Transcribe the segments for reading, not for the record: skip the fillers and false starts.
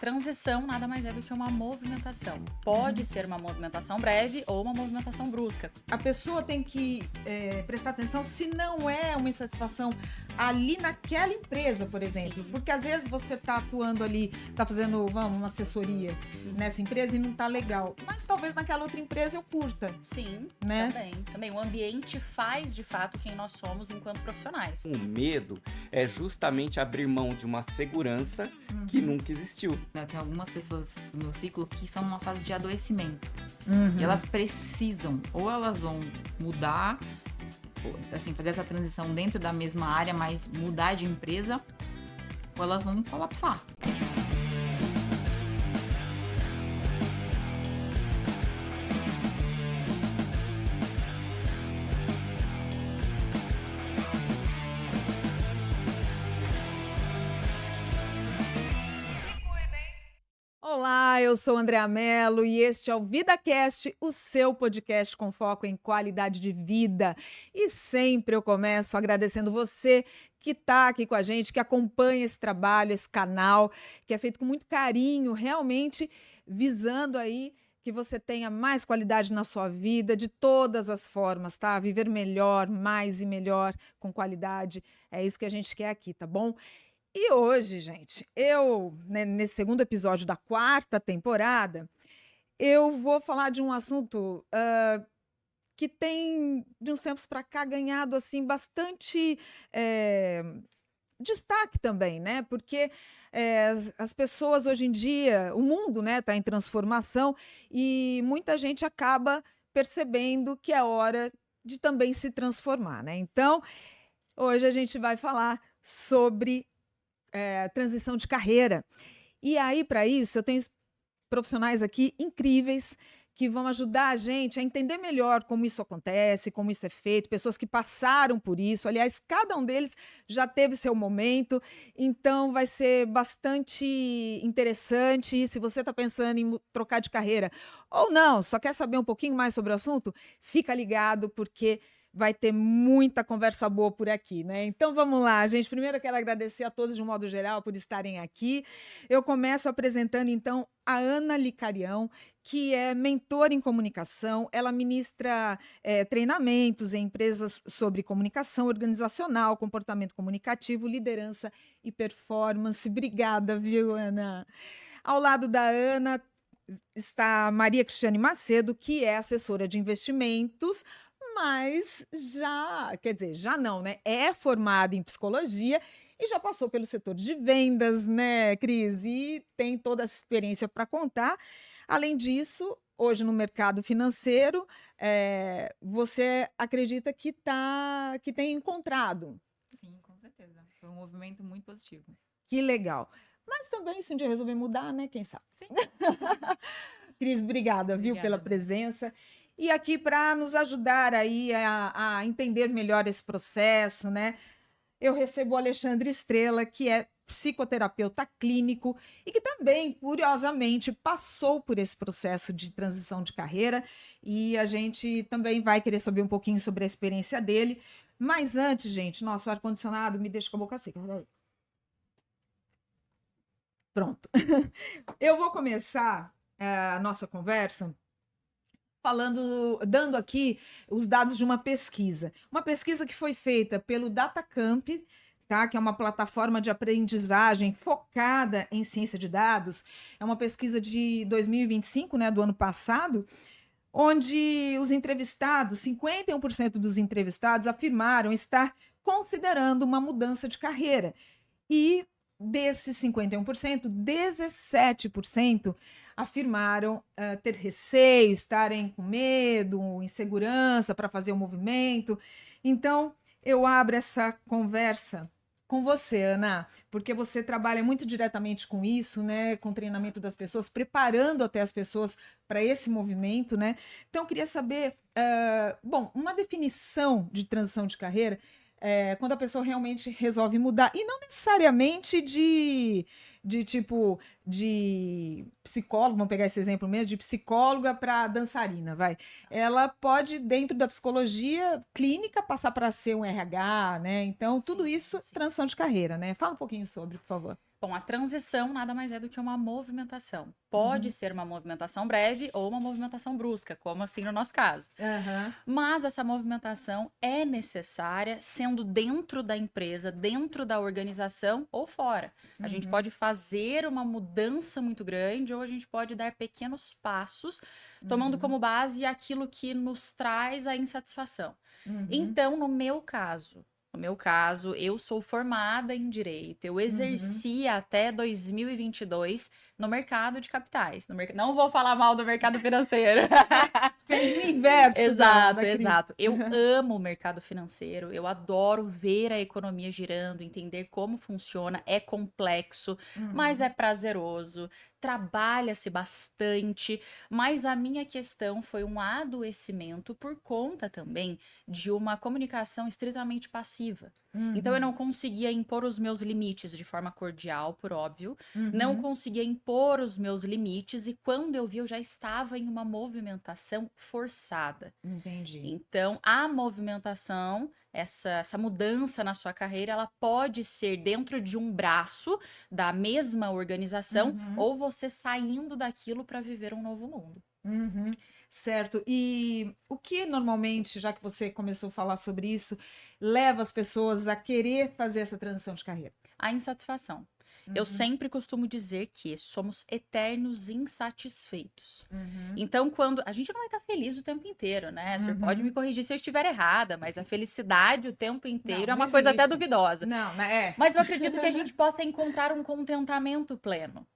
Transição nada mais é do que uma movimentação. Pode ser uma movimentação breve ou uma movimentação brusca. A pessoa tem que prestar atenção se não é uma insatisfação ali naquela empresa, por exemplo. Porque às vezes você está atuando ali, está fazendo uma assessoria nessa empresa e não está legal. Mas talvez naquela outra empresa eu curta. Sim, né? Também. O ambiente faz, de fato, quem nós somos enquanto profissionais. O medo é justamente abrir mão de uma segurança que nunca existiu. Tem algumas pessoas do meu ciclo que são numa fase de adoecimento. Uhum. E elas precisam, ou elas vão mudar, assim, fazer essa transição dentro da mesma área, mas mudar de empresa, ou elas vão colapsar. Olá, eu sou Andréa Mello e este é o VidaCast, o seu podcast com foco em qualidade de vida. E sempre eu começo agradecendo você que está aqui com a gente, que acompanha esse trabalho, esse canal, que é feito com muito carinho, realmente visando aí que você tenha mais qualidade na sua vida, de todas as formas, tá? Viver melhor, mais e melhor, com qualidade. É isso que a gente quer aqui, tá bom? E hoje, gente, nesse segundo episódio da 4ª temporada, eu vou falar de um assunto que tem, de uns tempos para cá, ganhado assim bastante destaque também, né? Porque as pessoas hoje em dia, o mundo, né, está em transformação e muita gente acaba percebendo que é hora de também se transformar, né? Então, hoje a gente vai falar sobre transição de carreira. E aí, para isso, eu tenho profissionais aqui incríveis que vão ajudar a gente a entender melhor como isso acontece, como isso é feito, pessoas que passaram por isso. Aliás, cada um deles já teve seu momento, então vai ser bastante interessante. E se você está pensando em trocar de carreira ou não, só quer saber um pouquinho mais sobre o assunto, fica ligado, porque vai ter muita conversa boa por aqui, né? Então vamos lá, gente. Primeiro eu quero agradecer a todos de um modo geral por estarem aqui. Eu começo apresentando então a Ana Licarião, que é mentora em comunicação. Ela ministra treinamentos em empresas sobre comunicação organizacional, comportamento comunicativo, liderança e performance. Obrigada, viu, Ana? Ao lado da Ana está Maria Cristiane Macedo, que é assessora de investimentos, mas já não, né? É formada em psicologia e já passou pelo setor de vendas, né, Cris? E tem toda essa experiência para contar. Além disso, hoje no mercado financeiro, você acredita que tem encontrado? Sim, com certeza. Foi um movimento muito positivo. Que legal. Mas também, se um dia resolver mudar, né? Quem sabe? Sim. Cris, obrigada, viu, pela presença. E aqui para nos ajudar aí a entender melhor esse processo, né? Eu recebo o Alexandre Estrela, que é psicoterapeuta clínico e que também, curiosamente, passou por esse processo de transição de carreira, e a gente também vai querer saber um pouquinho sobre a experiência dele. Mas antes, gente, nosso ar-condicionado me deixa com a boca seca. Pronto. Eu vou começar a nossa conversa dando aqui os dados de uma pesquisa que foi feita pelo Datacamp, tá? Que é uma plataforma de aprendizagem focada em ciência de dados. É uma pesquisa de 2025, né, do ano passado, onde os entrevistados, 51% dos entrevistados afirmaram estar considerando uma mudança de carreira. E desses 51%, 17% afirmaram ter receio, estarem com medo, insegurança para fazer o movimento. Então, eu abro essa conversa com você, Ana, porque você trabalha muito diretamente com isso, né, com o treinamento das pessoas, preparando até as pessoas para esse movimento, né? Então, eu queria saber, uma definição de transição de carreira quando a pessoa realmente resolve mudar, e não necessariamente de psicólogo, vamos pegar esse exemplo mesmo, de psicóloga para dançarina, vai. Ela pode, dentro da psicologia clínica, passar para ser um RH, né? Então, tudo isso, transição de carreira, né? Fala um pouquinho sobre, por favor. Bom, a transição nada mais é do que uma movimentação. Pode ser uma movimentação breve ou uma movimentação brusca, como assim no nosso caso. Aham. Mas essa movimentação é necessária sendo dentro da empresa, dentro da organização ou fora. A gente pode fazer uma mudança muito grande ou a gente pode dar pequenos passos, tomando como base aquilo que nos traz a insatisfação. Então, no meu caso, eu sou formada em direito. Eu exerci até 2022 no mercado de capitais. Não vou falar mal do mercado financeiro. Fez o inverso Exato, da Cris. exato. Eu amo o mercado financeiro, eu adoro ver a economia girando, entender como funciona, é complexo, mas é prazeroso, trabalha-se bastante, mas a minha questão foi um adoecimento por conta também de uma comunicação estritamente passiva. Então eu não conseguia impor os meus limites de forma cordial, por óbvio, não conseguia impor os meus limites e quando eu vi eu já estava em uma movimentação forçada. Entendi. Então, a movimentação, essa mudança na sua carreira, ela pode ser dentro de um braço da mesma organização ou você saindo daquilo para viver um novo mundo. Uhum, certo. E o que normalmente, já que você começou a falar sobre isso, leva as pessoas a querer fazer essa transição de carreira? A insatisfação. Eu sempre costumo dizer que somos eternos insatisfeitos. Então, quando a gente não vai estar feliz o tempo inteiro, né? O senhor pode me corrigir se eu estiver errada, mas a felicidade o tempo inteiro Não, é uma não coisa até existe. duvidosa. Não, mas é. Mas eu acredito que a gente possa encontrar um contentamento pleno.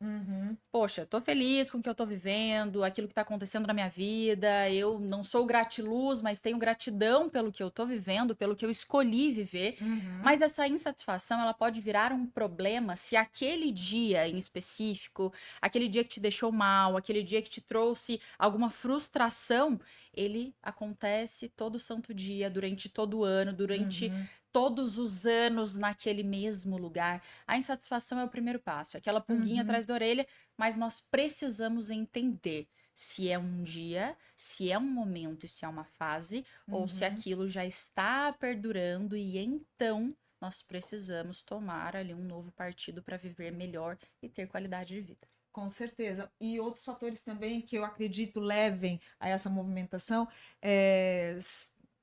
Poxa, tô feliz com o que eu tô vivendo, aquilo que tá acontecendo na minha vida. Eu não sou gratiluz, mas tenho gratidão pelo que eu tô vivendo, pelo que eu escolhi viver. Mas essa insatisfação, ela pode virar um problema se aquele dia em específico, aquele dia que te deixou mal, aquele dia que te trouxe alguma frustração, ele acontece todo santo dia, durante todo o ano, durante todos os anos naquele mesmo lugar. A insatisfação é o primeiro passo, é aquela pulguinha atrás da orelha, mas nós precisamos entender se é um dia, se é um momento e se é uma fase, ou se aquilo já está perdurando e então nós precisamos tomar ali um novo partido para viver melhor e ter qualidade de vida. Com certeza. E outros fatores também que eu acredito levem a essa movimentação é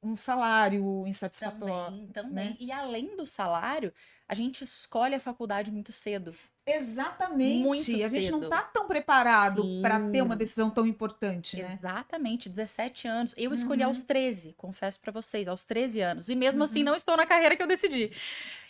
um salário insatisfatório, Também. né? E além do salário, a gente escolhe a faculdade muito cedo. Exatamente. Muito A gente não cedo. está tão preparado para ter uma Sim. decisão tão importante, né? Exatamente, 17 anos. Eu escolhi aos 13, confesso pra vocês, aos 13 anos. E mesmo assim não estou na carreira que eu decidi.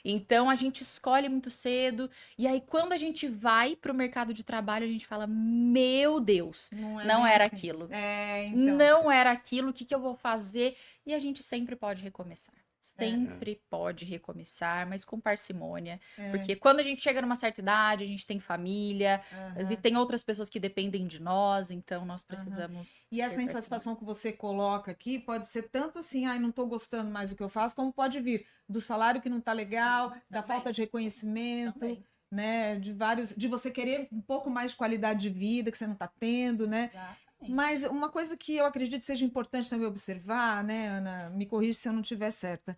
Então a gente escolhe muito cedo. E aí quando a gente vai pro mercado de trabalho, a gente fala: Meu Deus, Não é não bem era assim. aquilo. É, então. Não era aquilo, o que que eu vou fazer? E a gente sempre pode recomeçar. Sempre pode recomeçar, mas com parcimônia. Porque quando a gente chega numa certa idade, a gente tem família, existem outras pessoas que dependem de nós, então nós precisamos. E essa ter insatisfação que você coloca aqui pode ser tanto assim, ai, não estou gostando mais do que eu faço, como pode vir do salário que não está legal, da também. falta de reconhecimento, Também. né? De você querer um pouco mais de qualidade de vida que você não está tendo, né? Exatamente. Mas uma coisa que eu acredito seja importante também observar, né, Ana? Me corrija se eu não estiver certa.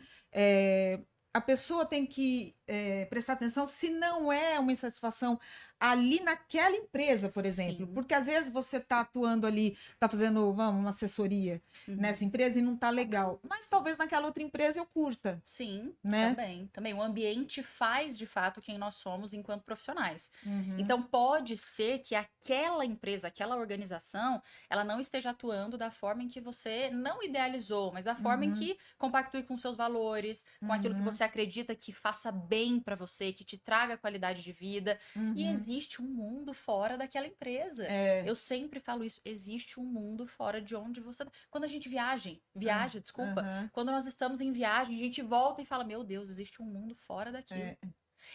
A pessoa tem que prestar atenção se não é uma insatisfação ali naquela empresa, por exemplo. Sim. Porque às vezes você está atuando ali, está fazendo uma assessoria nessa empresa e não está legal. Mas talvez naquela outra empresa eu curta. Sim, Né? também. O ambiente faz, de fato, quem nós somos enquanto profissionais. Então, pode ser que aquela empresa, aquela organização, ela não esteja atuando da forma em que você não idealizou, mas da forma em que compactue com seus valores, com aquilo que você acredita que faça bem pra você, que te traga qualidade de vida. E existe um mundo fora daquela empresa. Eu sempre falo isso, existe um mundo fora de onde você... Quando a gente viaja, desculpa, quando nós estamos em viagem, a gente volta e fala, meu Deus, existe um mundo fora daquilo.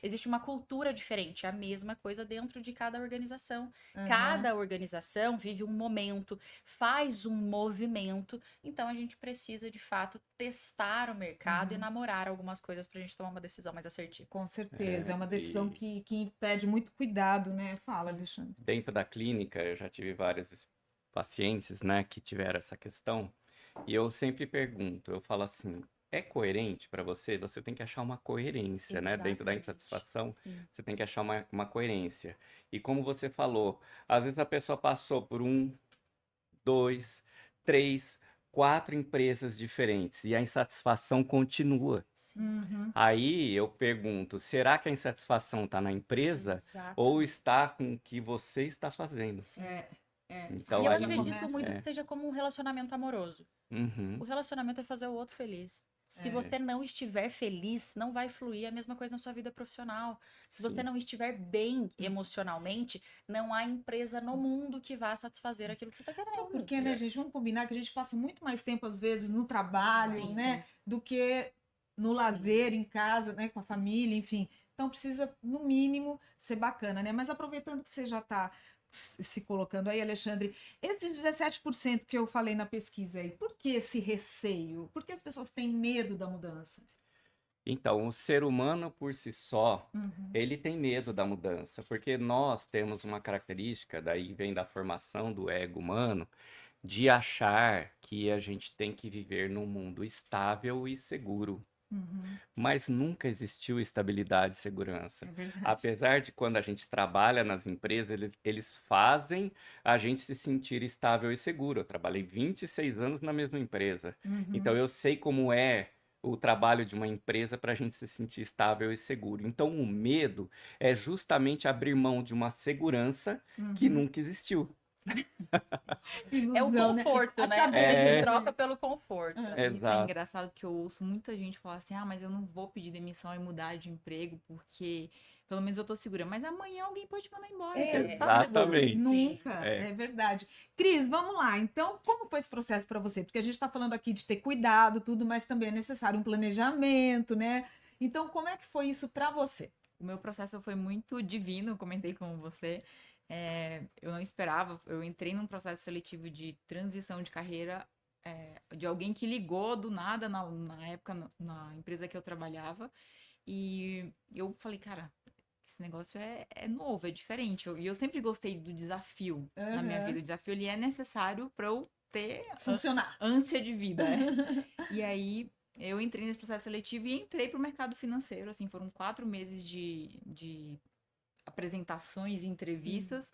Existe uma cultura diferente, a mesma coisa dentro de cada organização. Cada organização vive um momento, faz um movimento, então a gente precisa, de fato, testar o mercado e namorar algumas coisas pra gente tomar uma decisão mais assertiva. Com certeza. É uma decisão que pede muito cuidado, né? Fala, Alexandre. Dentro da clínica, eu já tive vários pacientes, né, que tiveram essa questão. E eu sempre pergunto, eu falo assim, é coerente para você? Você tem que achar uma coerência, né? Dentro da Exatamente. insatisfação, Sim. você tem que achar uma coerência. E como você falou, às vezes a pessoa passou por 2, 3, 4 empresas diferentes e a insatisfação continua. Sim. Uhum. Aí eu pergunto, será que a insatisfação está na empresa ou Exatamente. está com o que você está fazendo? Sim. Então E eu aí, acredito muito é, que seja como um relacionamento amoroso. uhum, O relacionamento é fazer o outro feliz. Se É. você não estiver feliz, não vai fluir a mesma coisa na sua vida profissional. Se você sim. não estiver bem emocionalmente, não há empresa no mundo que vá satisfazer aquilo que você está querendo. Porque, né, gente, vamos combinar que a gente passa muito mais tempo, às vezes, no trabalho, Sim, né, sim. do que no lazer, em casa, né, com a família, enfim. Então precisa, no mínimo, ser bacana, né? Mas aproveitando que você já está se colocando aí, Alexandre, esse 17% que eu falei na pesquisa aí, por que esse receio? Por que as pessoas têm medo da mudança? Então, o ser humano por si só, Uhum. ele tem medo da mudança, porque nós temos uma característica, daí vem da formação do ego humano, de achar que a gente tem que viver num mundo estável e seguro. Uhum. Mas nunca existiu estabilidade e segurança. É verdade. Apesar de quando a gente trabalha nas empresas, eles fazem a gente se sentir estável e seguro. Eu trabalhei 26 anos na mesma empresa. Uhum. Então eu sei como é o trabalho de uma empresa para a gente se sentir estável e seguro. Então o medo é justamente abrir mão de uma segurança que Uhum. nunca existiu. É o Ilusão, né? conforto, né? Acabei A gente É. troca pelo conforto. E é Exato. engraçado que eu ouço muita gente falar assim, ah, mas eu não vou pedir demissão e mudar de emprego porque pelo menos eu tô segura. Mas amanhã alguém pode te mandar embora. É, Você tá seguro. Exatamente. Nunca, É. é verdade. Cris, vamos lá. Então, como foi esse processo para você? Porque a gente está falando aqui de ter cuidado, tudo, mas também é necessário um planejamento, né? Então, como é que foi isso para você? O meu processo foi muito divino, eu comentei com você. Eu não esperava, eu entrei num processo seletivo de transição de carreira de alguém que ligou do nada na época na empresa que eu trabalhava. E eu falei, cara, esse negócio é novo, é diferente. E eu sempre gostei do desafio na minha Aham. vida. O desafio ele é necessário para eu ter Funcionar. ânsia de vida. E aí eu entrei nesse processo seletivo e entrei para o mercado financeiro. Assim, foram 4 meses de apresentações e entrevistas.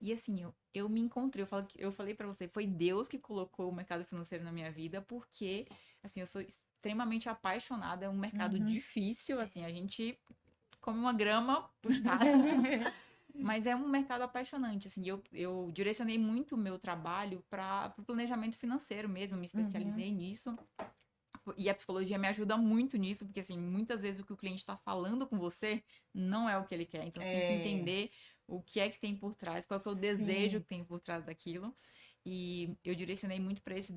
E assim, eu me encontrei. Eu falei para você, foi Deus que colocou o mercado financeiro na minha vida, porque assim, eu sou extremamente apaixonada. É um mercado difícil, assim, a gente come uma grama puxada. Mas é um mercado apaixonante, assim, eu direcionei muito o meu trabalho para o planejamento financeiro mesmo, eu me especializei nisso. E a psicologia me ajuda muito nisso, porque assim, muitas vezes o que o cliente está falando com você não é o que ele quer. Então, você tem que entender o que é que tem por trás, qual que é o desejo que tem por trás daquilo. E eu direcionei muito para esse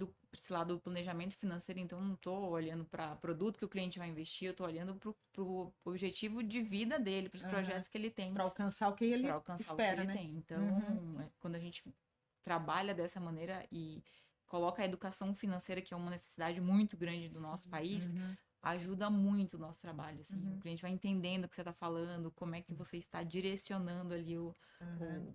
lado do planejamento financeiro, então eu não estou olhando para produto que o cliente vai investir, eu estou olhando para o objetivo de vida dele, para os projetos que ele tem. Para alcançar o que ele Para alcançar espera, o que ele né? tem. Então, quando a gente trabalha dessa maneira e coloca a educação financeira, que é uma necessidade muito grande do nosso país, ajuda muito o nosso trabalho. Assim. O cliente vai entendendo o que você está falando, como é que você está direcionando ali o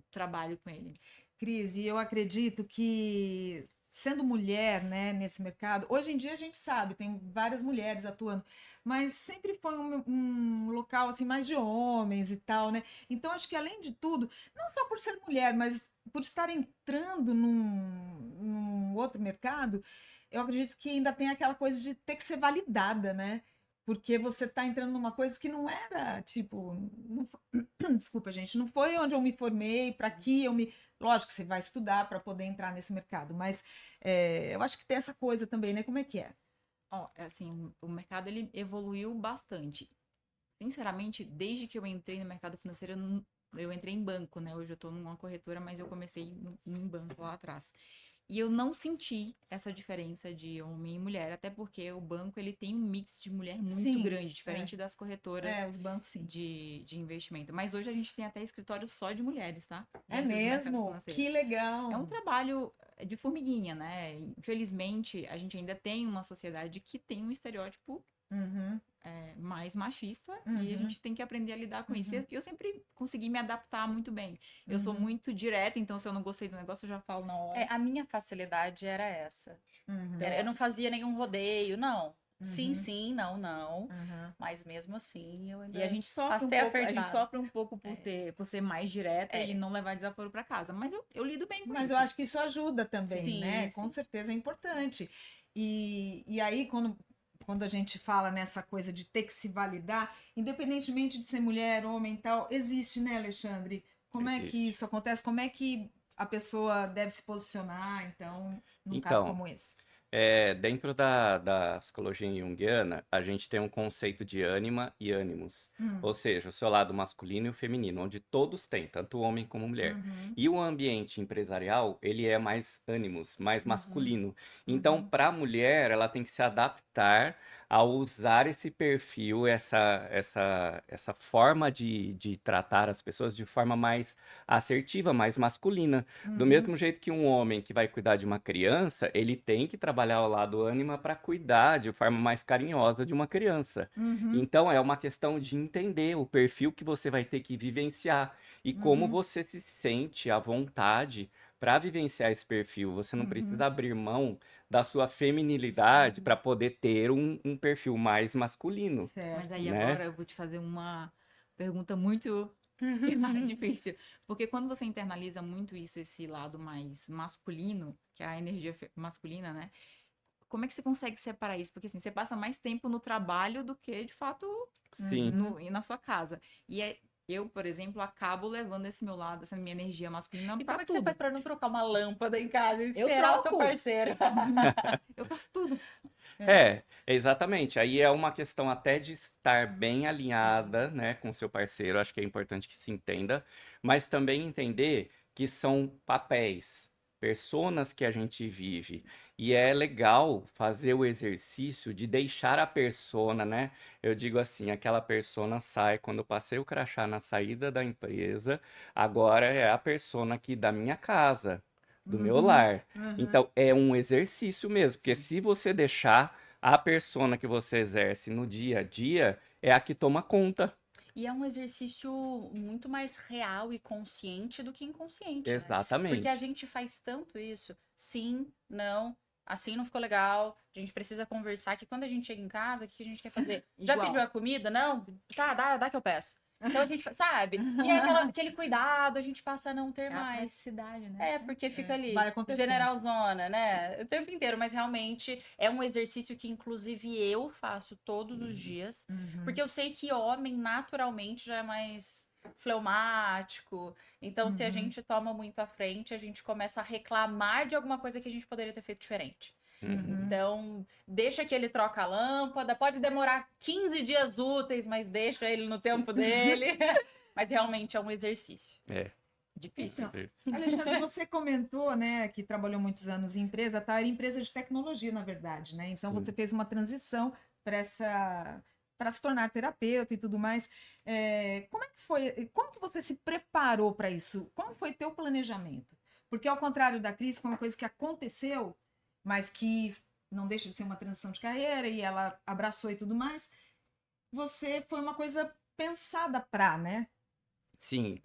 trabalho com ele. Cris, e eu acredito que sendo mulher, né, nesse mercado, hoje em dia a gente sabe, tem várias mulheres atuando, mas sempre foi um local assim mais de homens e tal, né? Então acho que além de tudo, não só por ser mulher, mas por estar entrando num outro mercado, eu acredito que ainda tem aquela coisa de ter que ser validada, né? Porque você está entrando numa coisa que não era, tipo, desculpa, gente, não foi onde eu me formei, para que eu me. Lógico que você vai estudar para poder entrar nesse mercado, mas eu acho que tem essa coisa também, né? Como é que é? Assim, o mercado ele evoluiu bastante. Sinceramente, desde que eu entrei no mercado financeiro, eu entrei em banco, né? Hoje eu tô numa corretora, mas eu comecei em banco lá atrás. E eu não senti essa diferença de homem e mulher, até porque o banco ele tem um mix de mulher muito grande, diferente das corretoras os bancos sim. de investimento. Mas hoje a gente tem até escritório só de mulheres, tá? É Dentro do mercado mesmo? financeiro. Que legal! É um trabalho de formiguinha, né? Infelizmente, a gente ainda tem uma sociedade que tem um estereótipo mais machista e a gente tem que aprender a lidar com isso. E eu sempre consegui me adaptar muito bem. Eu sou muito direta, então se eu não gostei do negócio, eu já falo na hora. A minha facilidade era essa. Eu não fazia nenhum rodeio, não. Sim, Uhum. sim, não, não. Aham. Mas mesmo assim, eu E ainda a gente sofre um passei pouco, a gente apertado. sofre um pouco por ser mais direta e É. não levar desaforo para casa. Mas eu lido bem com Mas isso. eu acho que isso ajuda também, Sim, né? Com sim. certeza é importante. E aí, quando a gente fala nessa coisa de ter que se validar, independentemente de ser mulher, homem e tal, existe, né, Alexandre? Como é que Existe. isso acontece? Como é que a pessoa deve se posicionar, então, num caso Então, como esse? dentro da psicologia junguiana, a gente tem um conceito de ânima e ânimos. Hum, Ou seja, o seu lado masculino e o feminino, onde todos têm, tanto homem como mulher. uhum, E o ambiente empresarial, ele é mais ânimos, mais uhum, masculino. Então, uhum, para a mulher, ela tem que se adaptar a usar esse perfil, essa forma de tratar as pessoas de forma mais assertiva, mais masculina. Do uhum, mesmo jeito que um homem que vai cuidar de uma criança, ele tem que trabalhar o lado ânima para cuidar de forma mais carinhosa de uma criança. uhum, Então é uma questão de entender o perfil que você vai ter que vivenciar e como uhum, você se sente à vontade para vivenciar esse perfil. Você não uhum. precisa abrir mão da sua feminilidade Sim, para poder ter um perfil mais masculino, Mas certo. aí né? agora eu vou te fazer uma pergunta muito difícil. Porque quando você internaliza muito isso, esse lado mais masculino, que é a energia masculina, né? Como é que você consegue separar isso? Porque assim, você passa mais tempo no trabalho do que, de fato, Sim. Uhum. e na sua casa. Eu, por exemplo, acabo levando esse meu lado, essa minha energia masculina E pra como é que você tudo. faz pra não trocar uma lâmpada em casa e Eu esperar o seu troco. parceiro? Eu faço tudo. Exatamente. Aí é uma questão até de estar bem Sim. alinhada, né, com o seu parceiro. Acho que é importante que se entenda, mas também entender que são papéis, personas que a gente vive. E é legal fazer o exercício de deixar a persona, né? Eu digo assim, aquela persona sai quando eu passei o crachá na saída da empresa, agora é a persona aqui da minha casa, do meu Uhum, lar. uhum. Então, é um exercício mesmo, porque Sim. se você deixar a persona que você exerce no dia a dia, é a que toma conta. E é um exercício muito mais real e consciente do que inconsciente, né? Porque a Exatamente. gente faz tanto isso, sim, não, assim não ficou legal, a gente precisa conversar, que quando a gente chega em casa, o que a gente quer fazer? Já pediu Igual. a comida? Não? Tá, dá que eu peço. Então a gente, sabe? E é aquele cuidado, a gente passa a não ter É a mais. praticidade, né? É, porque fica Vai ali, acontecendo. generalzona, né? O tempo inteiro, mas realmente é um exercício que, inclusive, eu faço todos os dias, Uhum, porque eu sei que homem naturalmente já é mais fleumático. Então, se a uhum, gente toma muito à frente, a gente começa a reclamar de alguma coisa que a gente poderia ter feito diferente. Uhum. uhum. Então, deixa que ele troca a lâmpada, pode demorar 15 dias úteis, mas deixa ele no tempo dele. Mas realmente é um exercício É, difícil. Então, exercício. Alexandre, você comentou, né, que trabalhou muitos anos em empresa, tá? Era empresa de tecnologia, na verdade, né? Então você Sim. fez uma transição para se tornar terapeuta e tudo mais. Como é que foi? Como que você se preparou para isso? Como foi teu planejamento? Porque ao contrário da Cris, foi uma coisa que aconteceu, mas que não deixa de ser uma transição de carreira e ela abraçou e tudo mais. Você foi uma coisa pensada para, né? Sim.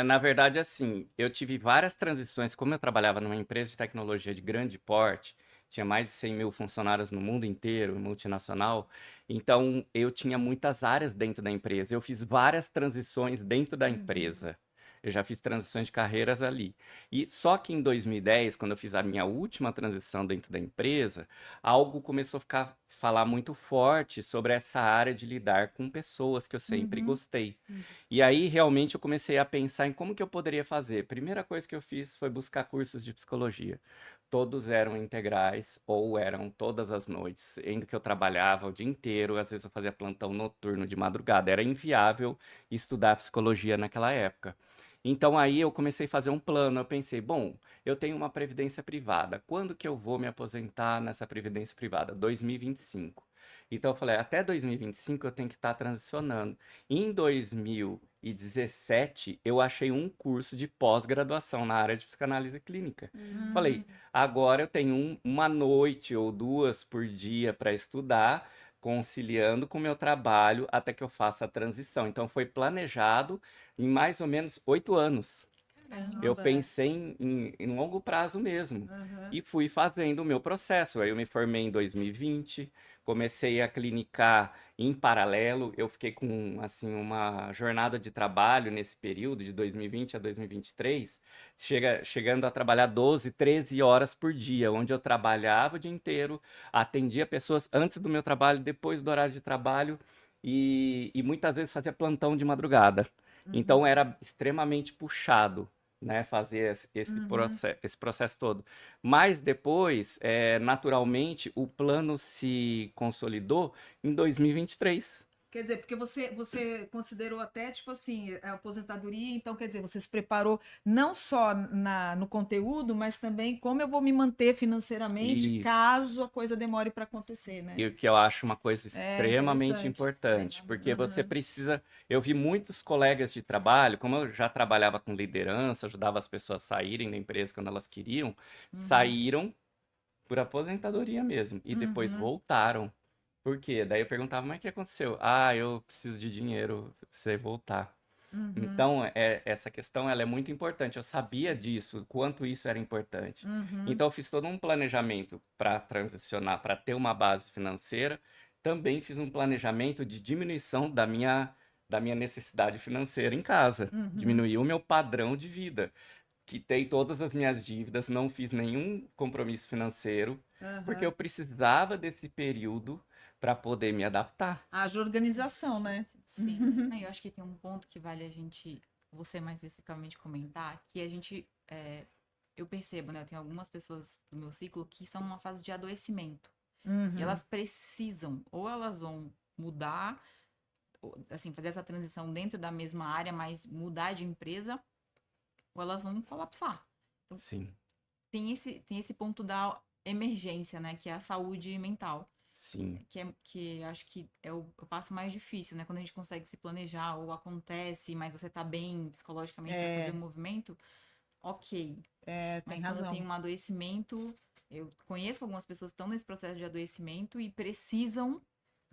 Na verdade, assim, eu tive várias transições. Como eu trabalhava numa empresa de tecnologia de grande porte, tinha mais de 100 mil funcionários no mundo inteiro, multinacional, então eu tinha muitas áreas dentro da empresa. Eu fiz várias transições dentro da Uhum, empresa. Eu já fiz transições de carreiras ali. E só que em 2010, quando eu fiz a minha última transição dentro da empresa, algo começou a falar muito forte sobre essa área de lidar com pessoas que eu sempre uhum, gostei. E aí, realmente, eu comecei a pensar em como que eu poderia fazer. Primeira coisa que eu fiz foi buscar cursos de psicologia. Todos eram integrais ou eram todas as noites, em que eu trabalhava o dia inteiro, às vezes eu fazia plantão noturno de madrugada. Era inviável estudar psicologia naquela época. Então aí eu comecei a fazer um plano. Eu pensei, bom, eu tenho uma previdência privada. Quando que eu vou me aposentar nessa previdência privada? 2025. Então eu falei, até 2025 eu tenho que estar transicionando. Em 2017, eu achei um curso de pós-graduação na área de psicanálise clínica. uhum. Falei, agora eu tenho uma noite ou duas por dia para estudar, conciliando com o meu trabalho até que eu faça a transição. Então foi planejado em mais ou menos 8 anos. Eu pensei em longo prazo mesmo. E fui fazendo o meu processo. Aí eu me formei em 2020, comecei a clinicar em paralelo. Eu fiquei com, assim, uma jornada de trabalho nesse período, de 2020 a 2023, chegando a trabalhar 12, 13 horas por dia, onde eu trabalhava o dia inteiro, atendia pessoas antes do meu trabalho, depois do horário de trabalho, e muitas vezes fazia plantão de madrugada. Então era extremamente puxado, né, fazer esse processo todo. Mas depois, naturalmente, o plano se consolidou em 2023. Quer dizer, porque você considerou até, tipo assim, a aposentadoria, então, quer dizer, você se preparou não só no conteúdo, mas também como eu vou me manter financeiramente Isso. caso a coisa demore para acontecer, né? E o que eu acho uma coisa extremamente importante, porque você precisa. Eu vi muitos colegas de trabalho, como eu já trabalhava com liderança, ajudava as pessoas a saírem da empresa quando elas queriam, saíram por aposentadoria mesmo, e depois voltaram. Por quê? Daí eu perguntava, mas o que aconteceu? Ah, eu preciso de dinheiro pra você voltar. Então, essa questão ela é muito importante. Eu sabia disso, o quanto isso era importante. Então, eu fiz todo um planejamento para transicionar, para ter uma base financeira. Também fiz um planejamento de diminuição da minha necessidade financeira em casa. Diminuir o meu padrão de vida. Quitei todas as minhas dívidas, não fiz nenhum compromisso financeiro, porque eu precisava desse período para poder me adaptar. Haja organização, né? Sim. Eu acho que tem um ponto que vale a gente, você mais especificamente comentar, que a gente, eu percebo, né? Eu tenho algumas pessoas do meu ciclo que são numa fase de adoecimento. E elas precisam, ou elas vão mudar, assim, fazer essa transição dentro da mesma área, mas mudar de empresa, ou elas vão colapsar. Então, Sim. tem esse ponto da emergência, né? Que é a saúde mental. Sim. Que acho que é o passo mais difícil, né? Quando a gente consegue se planejar, ou acontece, mas você tá bem psicologicamente para fazer um movimento, ok. Mas Tem quando razão. tem um adoecimento, eu conheço algumas pessoas que estão nesse processo de adoecimento e precisam,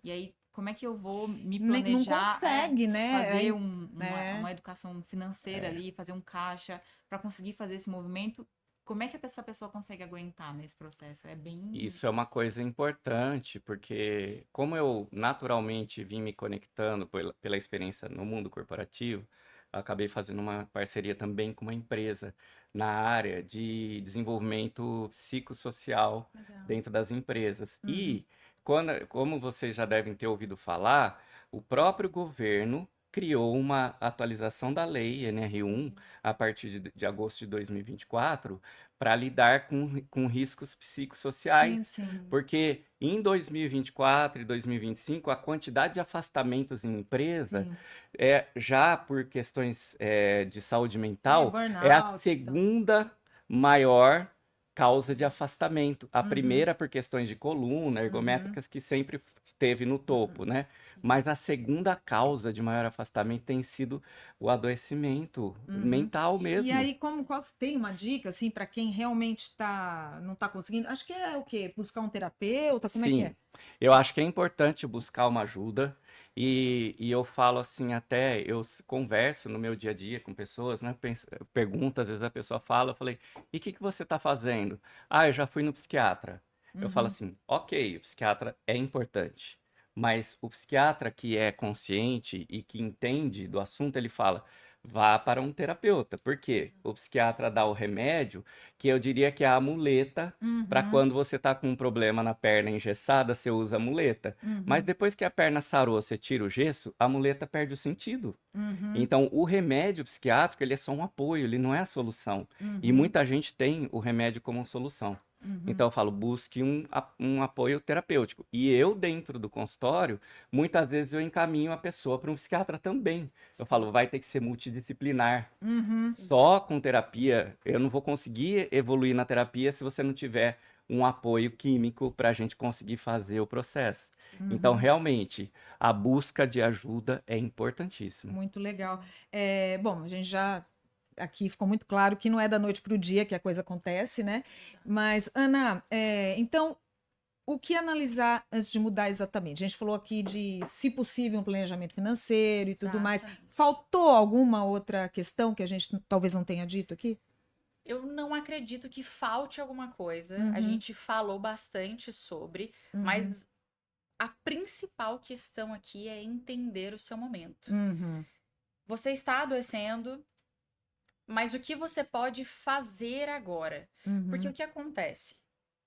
e aí como é que eu vou me planejar? Não consegue, né? Fazer uma educação financeira ali, fazer um caixa, para conseguir fazer esse movimento. Como é que essa pessoa consegue aguentar nesse processo? É bem... Isso é uma coisa importante, porque como eu naturalmente vim me conectando pela experiência no mundo corporativo, eu acabei fazendo uma parceria também com uma empresa na área de desenvolvimento psicossocial dentro das empresas. E, como vocês já devem ter ouvido falar, o próprio governo criou uma atualização da lei NR1 a partir de agosto de 2024 para lidar com riscos psicossociais. Sim. Porque em 2024 e 2025, a quantidade de afastamentos em empresa, já por questões de saúde mental, é a segunda maior causa de afastamento. A primeira por questões de coluna, ergométricas, que sempre esteve no topo, né? Mas a segunda causa de maior afastamento tem sido o adoecimento mental mesmo. E aí, qual tem uma dica, assim, para quem realmente não está conseguindo? Acho que é o quê? Buscar um terapeuta? Como é que é? Eu acho que é importante buscar uma ajuda. E eu falo assim, até eu converso no meu dia a dia com pessoas, né? Pergunto, às vezes a pessoa fala, eu falei, e o que você está fazendo? Ah, eu já fui no psiquiatra. Eu falo assim, ok, o psiquiatra é importante, mas o psiquiatra que é consciente e que entende do assunto, ele fala, vá para um terapeuta. Por quê? O psiquiatra dá o remédio, que eu diria que é a muleta, para quando você tá com um problema na perna engessada, você usa a muleta. Mas depois que a perna sarou, você tira o gesso, a muleta perde o sentido. Então, o remédio psiquiátrico, ele é só um apoio, ele não é a solução. E muita gente tem o remédio como solução. Então, eu falo, busque um apoio terapêutico. E eu, dentro do consultório, muitas vezes eu encaminho a pessoa para um psiquiatra também. Eu falo, vai ter que ser multidisciplinar. Só com terapia, eu não vou conseguir evoluir na terapia se você não tiver um apoio químico para a gente conseguir fazer o processo. Então, realmente, a busca de ajuda é importantíssima. Muito legal. Bom, a gente já... Aqui ficou muito claro que não é da noite para o dia que a coisa acontece, né? Mas, Ana, então, o que analisar antes de mudar exatamente? A gente falou aqui de, se possível, um planejamento financeiro e tudo mais. Exatamente. Faltou alguma outra questão que a gente talvez não tenha dito aqui? Eu não acredito que falte alguma coisa. A Uhum, gente falou bastante sobre, uhum, mas a principal questão aqui é entender o seu momento. uhum, Você está adoecendo, mas o que você pode fazer agora? Porque o uhum, que acontece?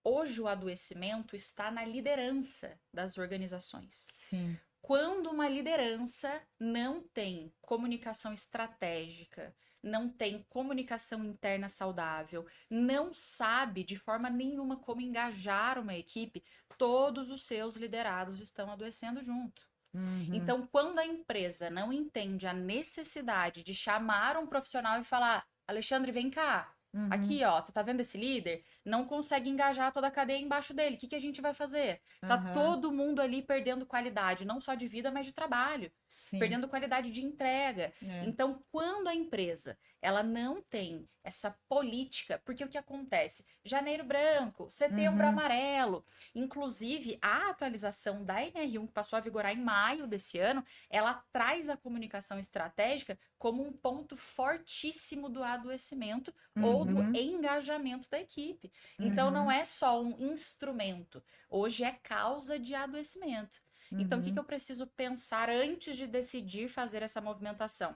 Hoje o adoecimento está na liderança das organizações. sim. Quando uma liderança não tem comunicação estratégica, não tem comunicação interna saudável, não sabe de forma nenhuma como engajar uma equipe, todos os seus liderados estão adoecendo junto. Uhum, Então, quando a empresa não entende a necessidade de chamar um profissional e falar: Alexandre, vem cá. uhum, Aqui, ó, você tá vendo esse líder? Não consegue engajar toda a cadeia embaixo dele. O que que a gente vai fazer? Tá aham, todo mundo ali perdendo qualidade, não só de vida, mas de trabalho, sim. perdendo qualidade de entrega. É. Então, quando a empresa ela não tem essa política, porque o que acontece? Janeiro branco, setembro Uhum, amarelo. Inclusive, a atualização da NR1, que passou a vigorar em maio desse ano, ela traz a comunicação estratégica como um ponto fortíssimo do adoecimento ou do uhum, engajamento da equipe. Então, não uhum, é só um instrumento, hoje é causa de adoecimento. Então, o que que uhum, eu preciso pensar antes de decidir fazer essa movimentação?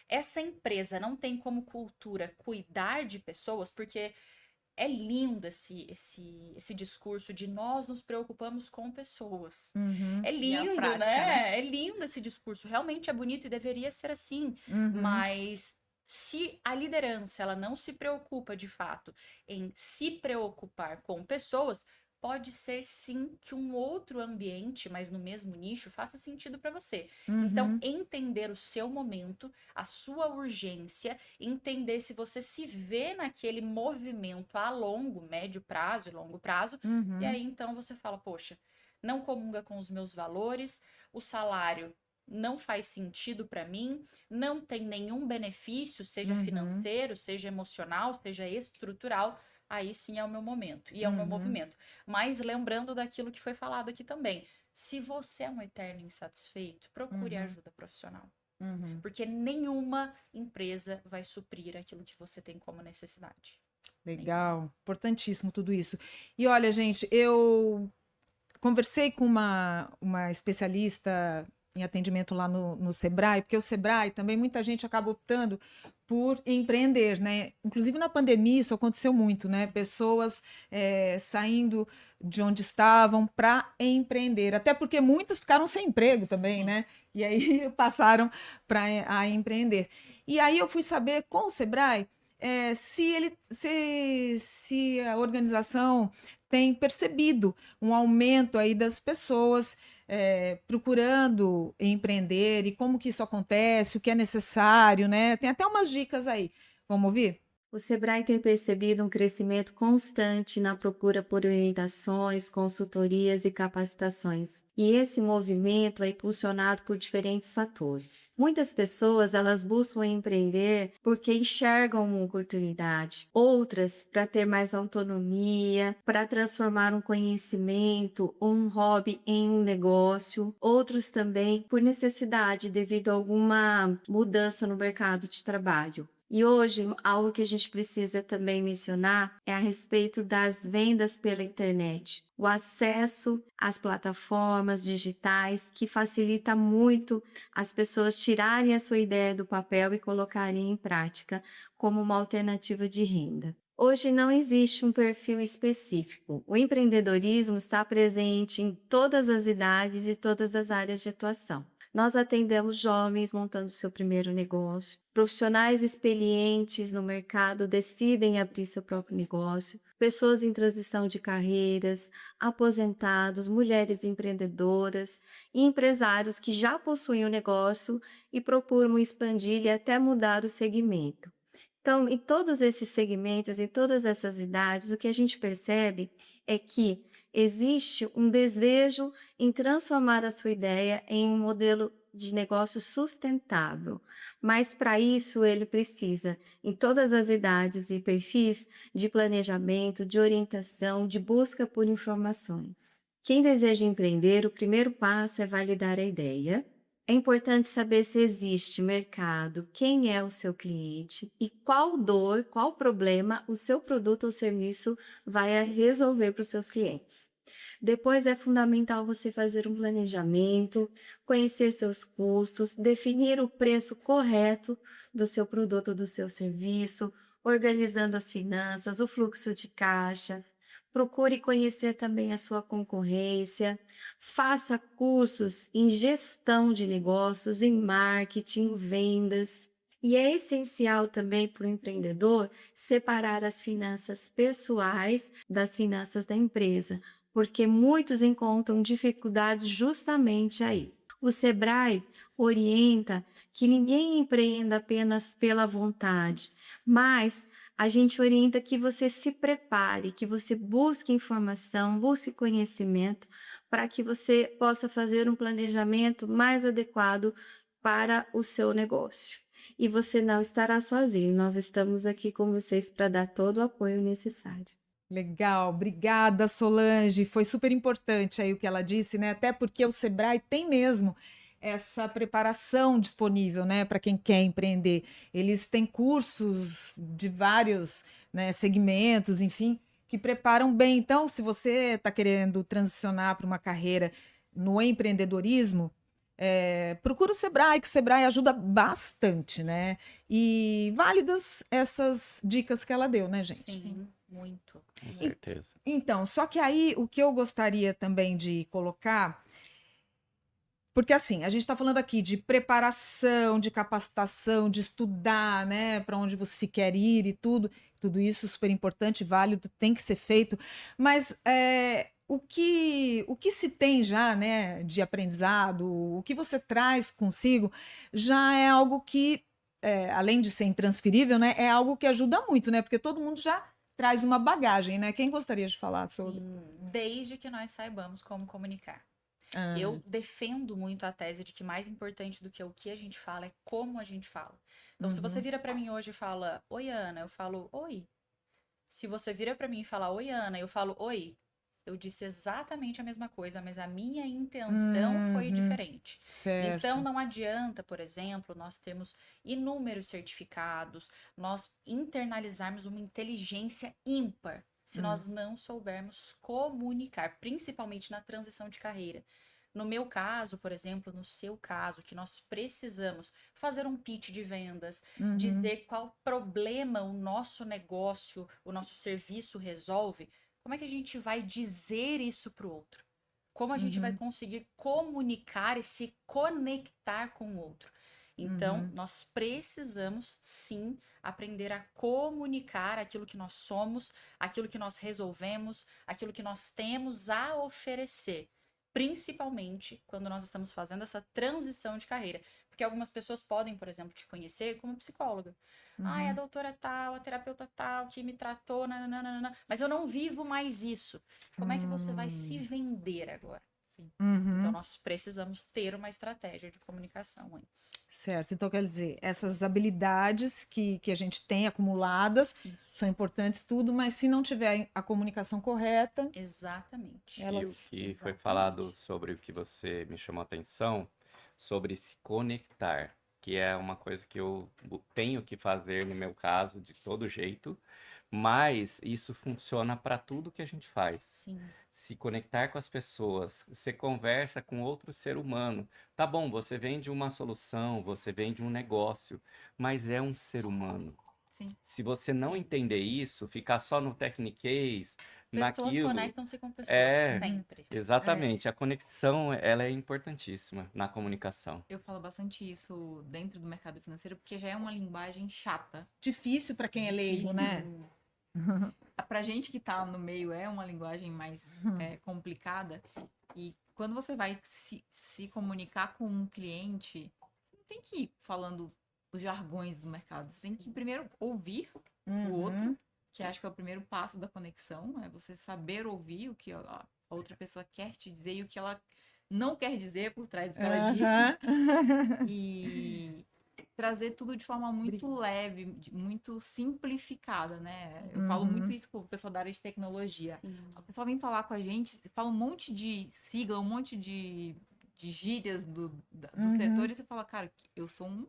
Essa empresa não tem como cultura cuidar de pessoas, porque é lindo esse discurso de nós nos preocupamos com pessoas. uhum, É E a lindo, prática, né? né? É lindo esse discurso. Realmente é bonito e deveria ser assim. uhum, Mas se a liderança ela não se preocupa de fato em se preocupar com pessoas, pode ser sim que um outro ambiente, mas no mesmo nicho, faça sentido para você. Então, uhum, entender o seu momento, a sua urgência, entender se você se vê naquele movimento a longo, médio prazo e longo prazo, e uhum, aí então você fala, poxa, não comunga com os meus valores, o salário não faz sentido para mim, não tem nenhum benefício, seja uhum, financeiro, seja emocional, seja estrutural, aí sim é o meu momento e é o meu uhum, movimento. Mas lembrando daquilo que foi falado aqui também, se você é um eterno insatisfeito, procure uhum, ajuda profissional. uhum. Porque nenhuma empresa vai suprir aquilo que você tem como necessidade. Nenhuma. Legal, importantíssimo tudo isso. E olha, gente, eu conversei com uma especialista em atendimento lá no Sebrae, porque o Sebrae também muita gente acaba optando por empreender, né? Inclusive na pandemia isso aconteceu muito, né? Sim. Pessoas saindo de onde estavam para empreender, até porque muitos ficaram sem emprego também, Sim. né? E aí passaram para empreender. E aí eu fui saber com o Sebrae se a organização tem percebido um aumento aí das pessoas procurando empreender e como que isso acontece, o que é necessário, né? Tem até umas dicas aí. Vamos ouvir? O Sebrae tem percebido um crescimento constante na procura por orientações, consultorias e capacitações. E esse movimento é impulsionado por diferentes fatores. Muitas pessoas elas buscam empreender porque enxergam uma oportunidade. Outras para ter mais autonomia, para transformar um conhecimento ou um hobby em um negócio. Outros também por necessidade devido a alguma mudança no mercado de trabalho. E hoje, algo que a gente precisa também mencionar é a respeito das vendas pela internet. O acesso às plataformas digitais que facilita muito as pessoas tirarem a sua ideia do papel e colocarem em prática como uma alternativa de renda. Hoje não existe um perfil específico. O empreendedorismo está presente em todas as idades e todas as áreas de atuação. Nós atendemos jovens montando seu primeiro negócio, profissionais experientes no mercado decidem abrir seu próprio negócio, pessoas em transição de carreiras, aposentados, mulheres empreendedoras e empresários que já possuem o negócio e procuram expandir e até mudar o segmento. Então, em todos esses segmentos, em todas essas idades, o que a gente percebe é que existe um desejo em transformar a sua ideia em um modelo de negócio sustentável. Mas para isso ele precisa, em todas as idades e perfis, de planejamento, de orientação, de busca por informações. Quem deseja empreender, o primeiro passo é validar a ideia. É importante saber se existe mercado, quem é o seu cliente e qual dor, qual problema o seu produto ou serviço vai resolver para os seus clientes. Depois é fundamental você fazer um planejamento, conhecer seus custos, definir o preço correto do seu produto ou do seu serviço, organizando as finanças, o fluxo de caixa. Procure conhecer também a sua concorrência, faça cursos em gestão de negócios, em marketing, vendas. E é essencial também para o empreendedor separar as finanças pessoais das finanças da empresa, porque muitos encontram dificuldades justamente aí. O Sebrae orienta que ninguém empreenda apenas pela vontade, mas a gente orienta que você se prepare, que você busque informação, busque conhecimento, para que você possa fazer um planejamento mais adequado para o seu negócio. E você não estará sozinho, nós estamos aqui com vocês para dar todo o apoio necessário. Legal, obrigada, Solange. Foi super importante aí o que ela disse, né? Até porque o Sebrae tem mesmo essa preparação disponível, né, para quem quer empreender. Eles têm cursos de vários, né, segmentos, enfim, que preparam bem. Então, se você está querendo transicionar para uma carreira no empreendedorismo, procura o Sebrae, que o Sebrae ajuda bastante, né? E válidas essas dicas que ela deu, né, gente? Sim, muito. Com certeza. Então, só que aí o que eu gostaria também de colocar, porque assim, a gente está falando aqui de preparação, de capacitação, de estudar, né, para onde você quer ir e tudo isso super importante, válido, tem que ser feito, mas o que se tem já, né, de aprendizado, o que você traz consigo, já é algo que, além de ser intransferível, né, é algo que ajuda muito, né, porque todo mundo já traz uma bagagem, né? Quem gostaria de falar sobre? Desde que nós saibamos como comunicar. Ah, Eu defendo muito a tese de que mais importante do que o que a gente fala é como a gente fala. Então, se você vira pra mim hoje e fala, oi, Ana, eu falo, oi. Se você vira pra mim e fala, oi, Ana, eu falo, oi. Eu disse exatamente a mesma coisa, mas a minha intenção foi diferente. certo. Então, não adianta, por exemplo, nós termos inúmeros certificados, nós internalizarmos uma inteligência ímpar, se nós não soubermos comunicar, principalmente na transição de carreira. No meu caso, por exemplo, no seu caso, que nós precisamos fazer um pitch de vendas, dizer qual problema o nosso negócio, o nosso serviço resolve, como é que a gente vai dizer isso para o outro? Como a gente vai conseguir comunicar e se conectar com o outro? Então, nós precisamos sim aprender a comunicar aquilo que nós somos, aquilo que nós resolvemos, aquilo que nós temos a oferecer. Principalmente quando nós estamos fazendo essa transição de carreira. Porque algumas pessoas podem, por exemplo, te conhecer como psicóloga. Ai, a doutora tal, a terapeuta tal, que me tratou, nananana, mas eu não vivo mais isso. Como é que você vai se vender agora? Então, nós precisamos ter uma estratégia de comunicação antes. Certo, então quer dizer, essas habilidades que a gente tem acumuladas são importantes tudo, mas se não tiver a comunicação correta, Exatamente. E o que foi falado sobre o que você me chamou a atenção, sobre se conectar, que é uma coisa que eu tenho que fazer no meu caso de todo jeito, mas isso funciona para tudo que a gente faz. Sim. Se conectar com as pessoas, você conversa com outro ser humano. Tá bom, você vende uma solução, você vende um negócio, mas é um ser humano. Sim. Se você não entender isso, ficar só no techniquez, Pessoas naquilo, conectam-se com pessoas sempre. exatamente, a conexão, ela é importantíssima na comunicação. Eu falo bastante isso dentro do mercado financeiro porque já é uma linguagem chata. difícil para quem é leigo, né? Pra gente que tá no meio é uma linguagem mais complicada. E quando você vai se comunicar com um cliente, você não tem que ir falando os jargões do mercado. Você tem que primeiro ouvir o outro, que acho que é o primeiro passo da conexão, é você saber ouvir o que a outra pessoa quer te dizer e o que ela não quer dizer por trás do que ela disse. E trazer tudo de forma muito leve, muito simplificada, né? Eu falo muito isso com o pessoal da área de tecnologia. O pessoal vem falar com a gente, fala um monte de sigla, um monte de gírias do setor, e você fala, cara, eu sou um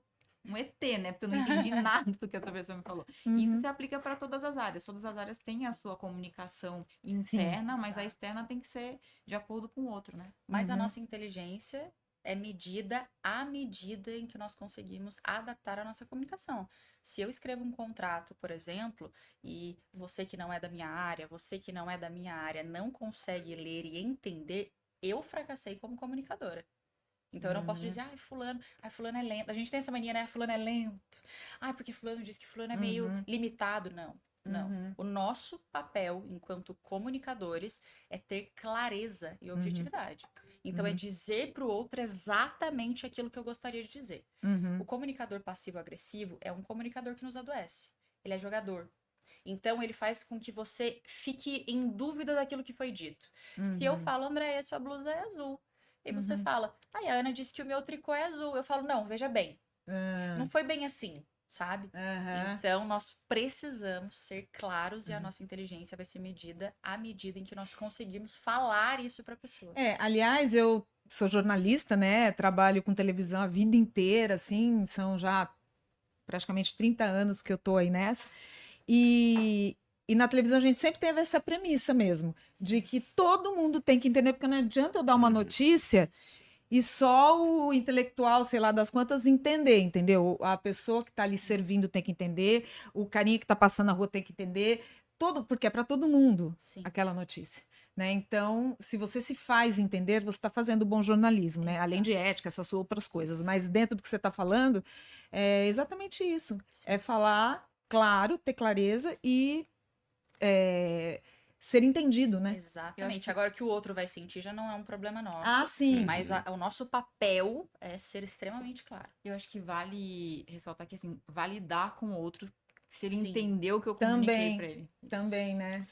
ET, né? Porque eu não entendi nada do que essa pessoa me falou. Isso se aplica para todas as áreas. Todas as áreas têm a sua comunicação interna, mas a externa tem que ser de acordo com o outro, né? Mas a nossa inteligência é medida à medida em que nós conseguimos adaptar a nossa comunicação. Se eu escrevo um contrato, por exemplo, e você que não é da minha área, você que não é da minha área, não consegue ler e entender, eu fracassei como comunicadora. Então eu não posso dizer, fulano é lento. A gente tem essa mania, né? Fulano é lento. Porque fulano diz que fulano é meio limitado. Não, não. O nosso papel enquanto comunicadores é ter clareza e objetividade. Então é dizer para o outro exatamente aquilo que eu gostaria de dizer. O comunicador passivo-agressivo é um comunicador que nos adoece. Ele é jogador. Então, ele faz com que você fique em dúvida daquilo que foi dito. Se eu falo, Andréia, sua blusa é azul. E você fala, a Ana disse que o meu tricô é azul. Eu falo, não, veja bem. Não foi bem assim, sabe? Então, nós precisamos ser claros e a nossa inteligência vai ser medida à medida em que nós conseguimos falar isso para a pessoa. Aliás, eu sou jornalista, né? Trabalho com televisão a vida inteira, assim, são já praticamente 30 anos que eu tô aí nessa. E na televisão a gente sempre teve essa premissa mesmo, de que todo mundo tem que entender, porque não adianta eu dar uma notícia e só o intelectual, sei lá das quantas, entender, entendeu? A pessoa que está ali servindo tem que entender, o carinha que está passando na rua tem que entender, porque é para todo mundo aquela notícia. Né? Então, se você se faz entender, você está fazendo bom jornalismo, né? Além de ética, essas outras coisas. Mas dentro do que você está falando, é exatamente isso. É falar claro, ter clareza e ser entendido, né? Exatamente. Agora que o outro vai sentir já não é um problema nosso. Sim. Mas o nosso papel é ser extremamente claro. Eu acho que vale ressaltar que, assim, validar com o outro se ele entendeu o que eu comuniquei pra ele. Também, né?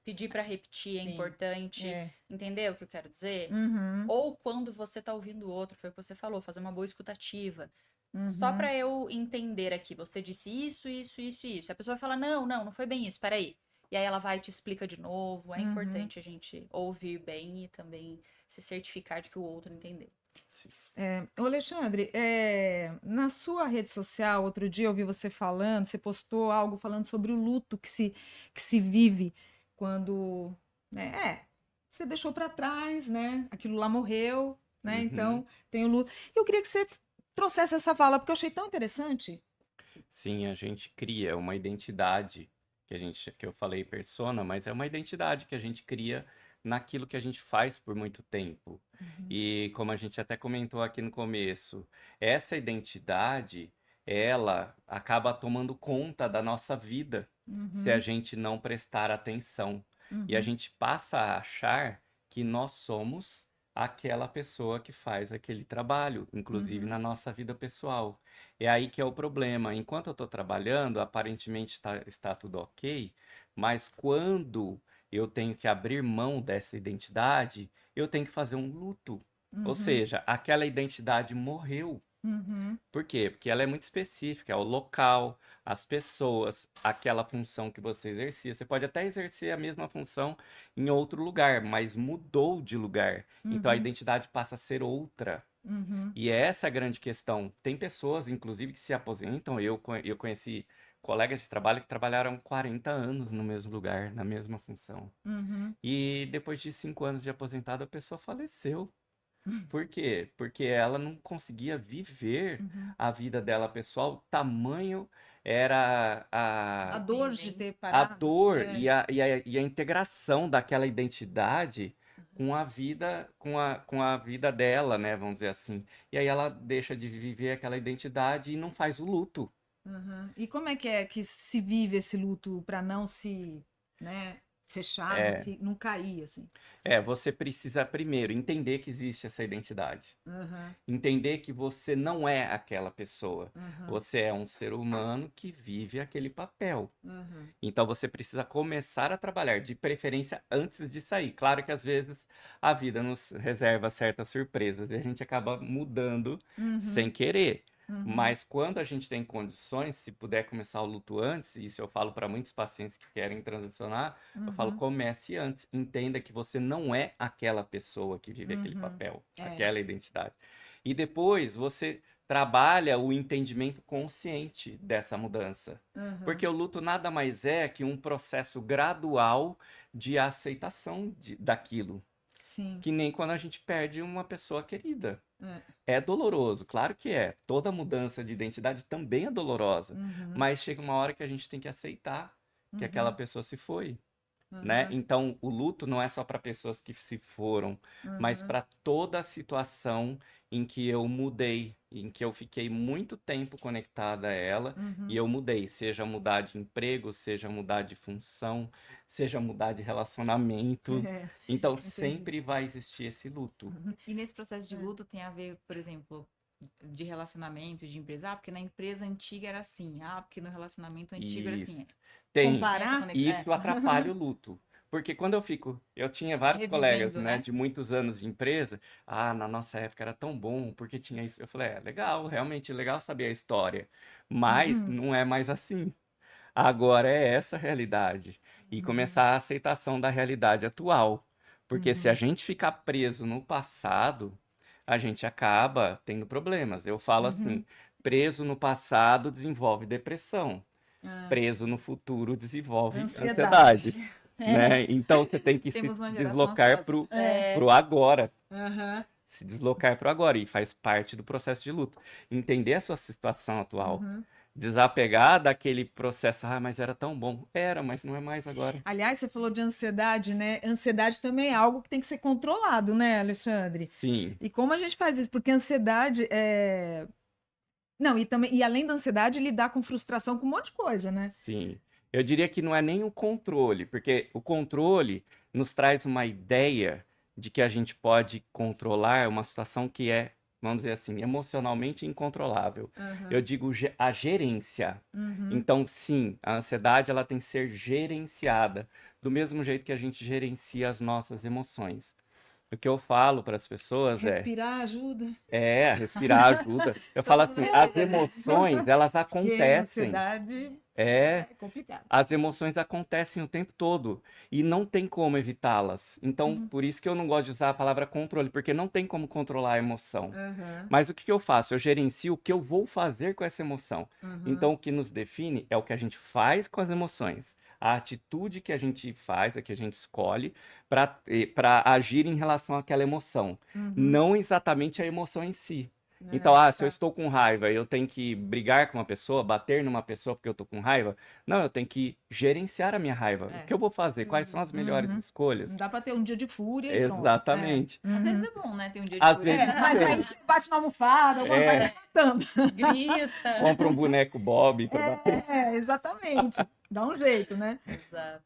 Pedir para repetir é importante. Entendeu o que eu quero dizer? Ou quando você tá ouvindo o outro, foi o que você falou, fazer uma boa escutativa. Só para eu entender aqui, você disse isso, isso, isso, isso. A pessoa vai falar, não foi bem isso, peraí. E aí ela vai e te explica de novo. É importante a gente ouvir bem e também se certificar de que o outro entendeu. Ô Alexandre, na sua rede social, outro dia eu vi você falando, você postou algo falando sobre o luto que se vive quando, né, você deixou para trás, né? Aquilo lá morreu, né? Então tem o luto. Eu queria que você trouxesse essa fala, porque eu achei tão interessante. Sim, a gente cria uma identidade, que eu falei persona, mas é uma identidade que a gente cria naquilo que a gente faz por muito tempo. E como a gente até comentou aqui no começo, essa identidade, ela acaba tomando conta da nossa vida se a gente não prestar atenção. E a gente passa a achar que nós somos aquela pessoa que faz aquele trabalho, inclusive na nossa vida pessoal. É aí que é o problema. Enquanto eu estou trabalhando, aparentemente está tudo ok, mas quando eu tenho que abrir mão dessa identidade, eu tenho que fazer um luto. Ou seja, aquela identidade morreu. Por quê? Porque ela é muito específica, é o local, as pessoas, aquela função que você exercia. Você pode até exercer a mesma função em outro lugar, mas mudou de lugar. Então a identidade passa a ser outra. E é essa a grande questão. Tem pessoas, inclusive, que se aposentam. Eu conheci colegas de trabalho que trabalharam 40 anos no mesmo lugar, na mesma função. E depois de 5 anos de aposentado, a pessoa faleceu. Por quê? Porque ela não conseguia viver a vida dela pessoal, tamanho era A dor de ter a parado. dor e a integração daquela identidade com a vida, com a vida dela, né? Vamos dizer assim. E aí ela deixa de viver aquela identidade e não faz o luto. E como é que se vive esse luto para não se, né, fechar, não cair, assim? Você precisa primeiro entender que existe essa identidade. Uhum. Entender que você não é aquela pessoa. Uhum. Você é um ser humano que vive aquele papel. Uhum. Então você precisa começar a trabalhar, de preferência antes de sair. Claro que às vezes a vida nos reserva certas surpresas e a gente acaba mudando sem querer. Mas quando a gente tem condições, se puder começar o luto antes, e isso eu falo para muitos pacientes que querem transicionar, eu falo, comece antes. Entenda que você não é aquela pessoa que vive aquele papel, aquela identidade. E depois você trabalha o entendimento consciente dessa mudança. Porque o luto nada mais é que um processo gradual de aceitação daquilo. Sim. Que nem quando a gente perde uma pessoa querida. É doloroso, claro que é. Toda mudança de identidade também é dolorosa. Mas chega uma hora que a gente tem que aceitar que aquela pessoa se foi. Né? Então, o luto não é só para pessoas que se foram, mas para toda a situação em que eu mudei, em que eu fiquei muito tempo conectada a ela e eu mudei, seja mudar de emprego, seja mudar de função, seja mudar de relacionamento. Então, sempre vai existir esse luto. E nesse processo de luto tem a ver, por exemplo, de relacionamento, de empresa, porque na empresa antiga era assim, porque no relacionamento antigo era assim. Tem. Comparar? Isso atrapalha o luto. Porque quando eu tinha vários colegas, Revivendo, né, né? de muitos anos de empresa, na nossa época era tão bom, porque tinha isso. Eu falei, legal, realmente legal saber a história, mas não é mais assim. Agora é essa a realidade. E começar a aceitação da realidade atual. Porque se a gente ficar preso no passado, a gente acaba tendo problemas. Eu falo assim, preso no passado desenvolve depressão. Preso no futuro desenvolve ansiedade. Né? Então você tem que se Temos uma geração deslocar ansiosa. pro agora. Se deslocar pro agora. E faz parte do processo de luto. Entender a sua situação atual. Desapegar daquele processo, mas era tão bom. Era, mas não é mais agora. Aliás, você falou de ansiedade, né? Ansiedade também é algo que tem que ser controlado, né, Alexandre? Sim. E como a gente faz isso? Porque a ansiedade é. Não, e além da ansiedade, lidar com frustração com um monte de coisa, né? Sim. Eu diria que não é nem o controle, porque o controle nos traz uma ideia de que a gente pode controlar uma situação que é, vamos dizer assim, emocionalmente incontrolável. Eu digo a gerência. Então, sim, a ansiedade ela tem que ser gerenciada, do mesmo jeito que a gente gerencia as nossas emoções. O que eu falo para as pessoas Respirar ajuda. Respirar ajuda. Eu falo assim, as emoções, elas Porque a acontecem. ansiedade É, complicado. as emoções acontecem o tempo todo e não tem como evitá-las. Então, por isso que eu não gosto de usar a palavra controle, porque não tem como controlar a emoção. Mas o que que eu faço? Eu gerencio o que eu vou fazer com essa emoção. Então, o que nos define é o que a gente faz com as emoções. A atitude que a gente faz, a que a gente escolhe para agir em relação àquela emoção. Não exatamente a emoção em si. Então, se eu estou com raiva, eu tenho que brigar com uma pessoa, bater numa pessoa porque eu estou com raiva? Não, eu tenho que gerenciar a minha raiva. O que eu vou fazer? Quais são as melhores escolhas? Não dá pra ter um dia de fúria e pronto. Exatamente. Às vezes é bom, né? Ter um dia de Às fúria. vezes Mas aí você bate na almofada, alguma coisa tá matando. Grita. compra um boneco Bob para bater. Exatamente. Dá um jeito, né? Exato.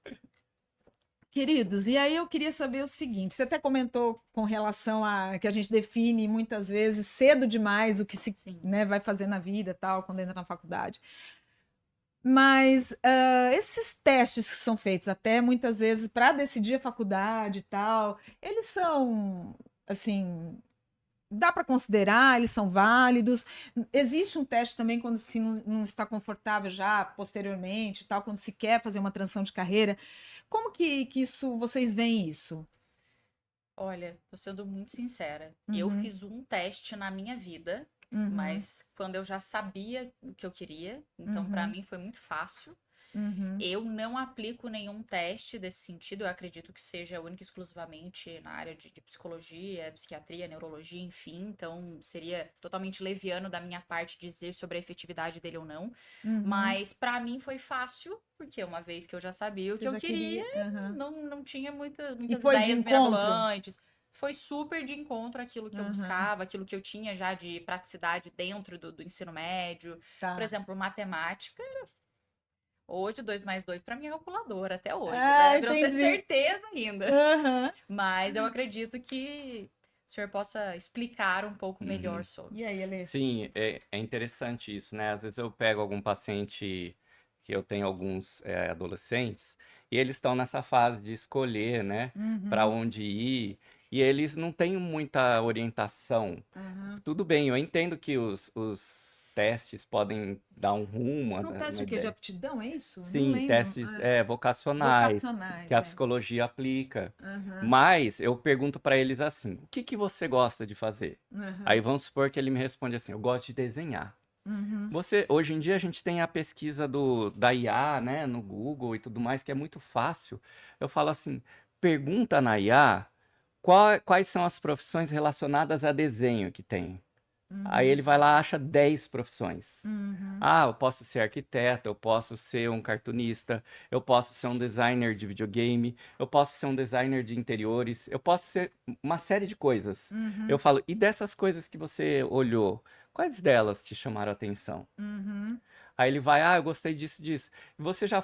Queridos, e aí eu queria saber o seguinte: você até comentou com relação a que a gente define muitas vezes cedo demais o que se vai fazer na vida, tal, quando entra na faculdade. Mas esses testes que são feitos até muitas vezes para decidir a faculdade e tal, eles são, assim, dá para considerar, eles são válidos. Existe um teste também quando se não está confortável já posteriormente, tal, quando se quer fazer uma transição de carreira. Como que isso, vocês veem isso? Olha, tô sendo muito sincera. Eu fiz um teste na minha vida, mas quando eu já sabia o que eu queria, então para mim foi muito fácil. Eu não aplico nenhum teste desse sentido, eu acredito que seja única e exclusivamente na área de psicologia, psiquiatria, neurologia, enfim, então seria totalmente leviano da minha parte dizer sobre a efetividade dele ou não, mas pra mim foi fácil, porque uma vez que eu já sabia o que eu queria, não tinha muitas foi de ideias encontro? mirabolantes. Foi super de encontro aquilo que eu buscava, aquilo que eu tinha já de praticidade dentro do ensino médio. Tá. Por exemplo, matemática. Hoje, 2 mais 2 para mim é calculadora, até hoje, Ah, né? Pra eu ter entendi. certeza ainda. Aham. Mas eu acredito que o senhor possa explicar um pouco melhor sobre. E aí, Alê? Sim, é interessante isso, né? Às vezes eu pego algum paciente, que eu tenho alguns adolescentes, e eles estão nessa fase de escolher, né, para onde ir, e eles não têm muita orientação. Tudo bem, eu entendo que os testes podem dar um rumo, São testes o quê? De aptidão, é isso? Não Sim, lembro. testes vocacionais, Vocacionais, que a psicologia aplica. Aham, Mas eu pergunto para eles assim: o que que você gosta de fazer? aham, Aí vamos supor que ele me responde assim: eu gosto de desenhar. uhum, Hoje em dia a gente tem a pesquisa da IA, né, no Google e tudo mais, que é muito fácil. Eu falo assim: pergunta na IA quais são as profissões relacionadas a desenho que tem. Aí ele vai lá, acha 10 profissões. uhum, Ah, eu posso ser arquiteto, eu posso ser um cartunista, eu posso ser um designer de videogame, eu posso ser um designer de interiores, eu posso ser uma série de coisas. Eu uhum, falo, e dessas coisas que você olhou, quais delas te chamaram a atenção? uhum. Aí ele vai, eu gostei disso, disso. E você já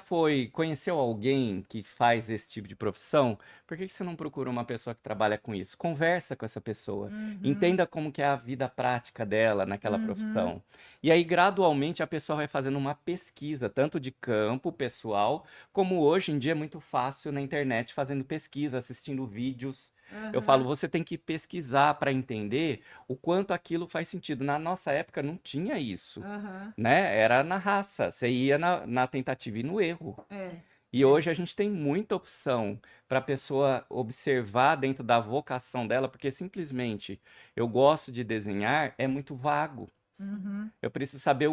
conheceu alguém que faz esse tipo de profissão? Por que que você não procura uma pessoa que trabalha com isso? Conversa com essa pessoa. Uhum, Entenda como que é a vida prática dela naquela uhum, profissão. E aí, gradualmente, a pessoa vai fazendo uma pesquisa, tanto de campo, pessoal, como hoje em dia é muito fácil na internet, fazendo pesquisa, assistindo vídeos. Eu falo, aham, você tem que pesquisar para entender o quanto aquilo faz sentido. Na nossa época não tinha isso, aham. né? Era na raça, você ia na tentativa e no erro. É, E é. hoje a gente tem muita opção para a pessoa observar dentro da vocação dela, porque simplesmente eu gosto de desenhar é muito vago. Uhum, Eu preciso saber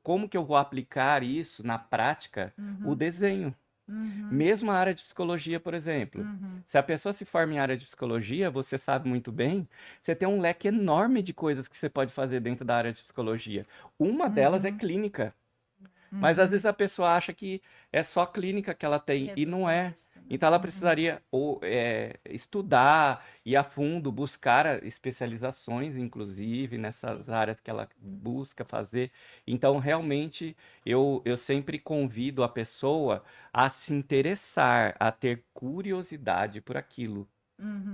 como que eu vou aplicar isso na prática, o uhum, desenho. uhum, Mesmo a área de psicologia, por exemplo. uhum, Se a pessoa se forma em área de psicologia, você sabe muito bem, você tem um leque enorme de coisas que você pode fazer dentro da área de psicologia. Uma delas é uhum, clínica. Mas às uhum, vezes a pessoa acha que é só clínica que ela tem e não Reduzir é. isso, né? Então ela uhum, precisaria estudar, ir a fundo, buscar especializações, inclusive, nessas Sim. áreas que ela busca fazer. Então, realmente, eu sempre convido a pessoa a se interessar, a ter curiosidade por aquilo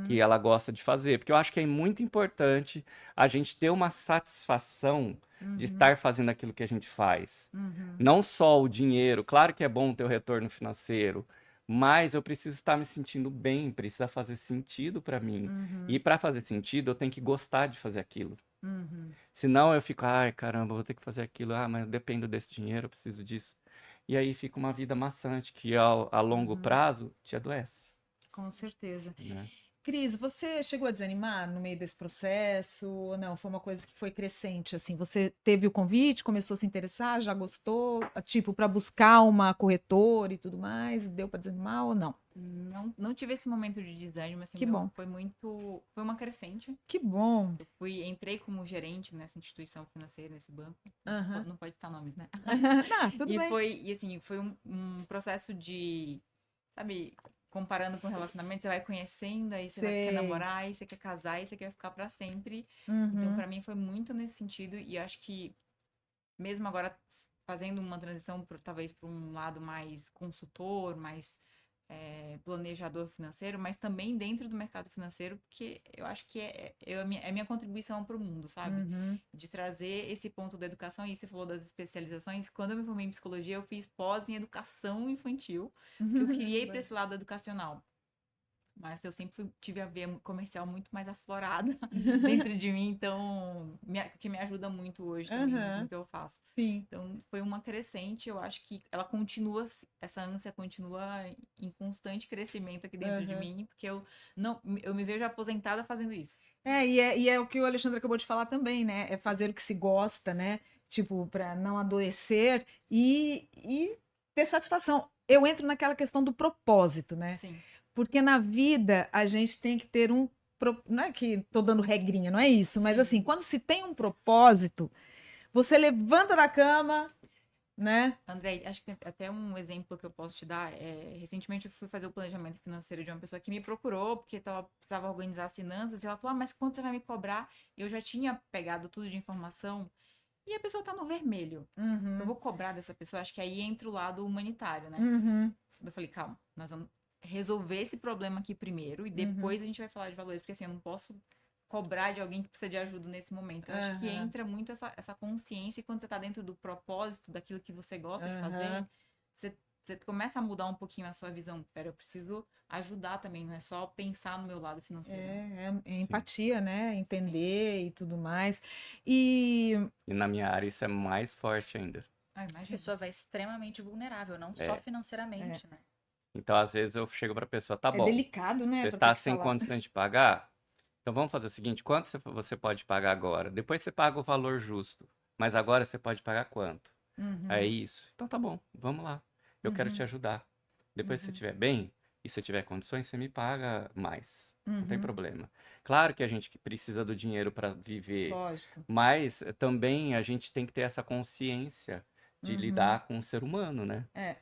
que uhum, ela gosta de fazer, porque eu acho que é muito importante a gente ter uma satisfação de uhum, estar fazendo aquilo que a gente faz. uhum, Não só o dinheiro, claro que é bom ter o retorno financeiro, mas eu preciso estar me sentindo bem, precisa fazer sentido para mim. E uhum, para fazer sentido, eu tenho que gostar de fazer aquilo. uhum. Senão eu fico, ai caramba, vou ter que fazer aquilo, mas eu dependo desse dinheiro, eu preciso disso. E aí fica uma vida maçante que a longo Uhum, prazo te adoece, com certeza. né? Cris, você chegou a desanimar no meio desse processo ou não? Foi uma coisa que foi crescente, assim? Você teve o convite, começou a se interessar, já gostou, tipo, para buscar uma corretora e tudo mais, deu para desanimar ou não? Não tive esse momento de desânimo, assim, Que bom, foi uma crescente. que bom. Entrei como gerente nessa instituição financeira, nesse banco. Aham. Não pode citar nomes, né? Não, tudo bem. E assim, foi um processo de, sabe, comparando com relacionamento, você vai conhecendo, aí você quer Sei. namorar, aí você quer casar, aí você quer ficar pra sempre. Então, Uhum, pra mim, foi muito nesse sentido, e eu acho que, mesmo agora fazendo uma transição, talvez, para um lado mais consultor, mais planejador financeiro, mas também dentro do mercado financeiro, porque eu acho que é minha contribuição para o mundo, sabe? uhum, De trazer esse ponto da educação. E você falou das especializações. Quando eu me formei em psicologia, eu fiz pós em educação infantil, porque eu queria ir para esse lado educacional. Mas eu sempre tive a veia comercial muito mais aflorada dentro de mim, então, que me ajuda muito hoje também no Aham, que eu faço. sim. Então, foi uma crescente, eu acho que ela continua, essa ânsia continua em constante crescimento aqui dentro de Aham. mim, porque eu me vejo aposentada fazendo isso. E é o que o Alexandre acabou de falar também, né? É fazer o que se gosta, né? Tipo, para não adoecer e ter satisfação. Eu entro naquela questão do propósito, né? Sim, Porque na vida a gente tem que ter um. Não é que estou dando regrinha, não é isso, mas sim. assim, quando se tem um propósito, você levanta da cama, né? André, acho que tem até um exemplo que eu posso te dar. Recentemente eu fui fazer o planejamento financeiro de uma pessoa que me procurou, porque precisava organizar as finanças, e ela falou, mas quanto você vai me cobrar? Eu já tinha pegado tudo de informação, e a pessoa tá no vermelho. Eu Uhum, vou cobrar dessa pessoa, acho que aí entra o lado humanitário, né? uhum, Eu falei, calma, nós vamos resolver esse problema aqui primeiro, e uhum, depois a gente vai falar de valores, porque assim, eu não posso cobrar de alguém que precisa de ajuda nesse momento. Eu acho que aham, entra muito essa consciência, e quando você tá dentro do propósito, daquilo que você gosta de fazer, aham, você você começa a mudar um pouquinho a sua visão. Pera, eu preciso ajudar também, não é só pensar no meu lado financeiro. É empatia, né? Entender e tudo mais. E E na minha área isso é mais forte ainda. Ah, A imagina. pessoa vai extremamente vulnerável, não só financeiramente, né? Então, às vezes, eu chego pra pessoa, tá é bom, delicado, né? você pra está ter que sem falar. condições de pagar? Então vamos fazer o seguinte, quanto você pode pagar agora? Depois você paga o valor justo. Mas agora você pode pagar quanto? É isso. Então tá bom, vamos lá. Eu quero te ajudar. Depois, se você estiver bem e se tiver condições, você me paga mais. Não tem problema. Claro que a gente precisa do dinheiro para viver, Lógico. mas também a gente tem que ter essa consciência de lidar com o ser humano, né? É.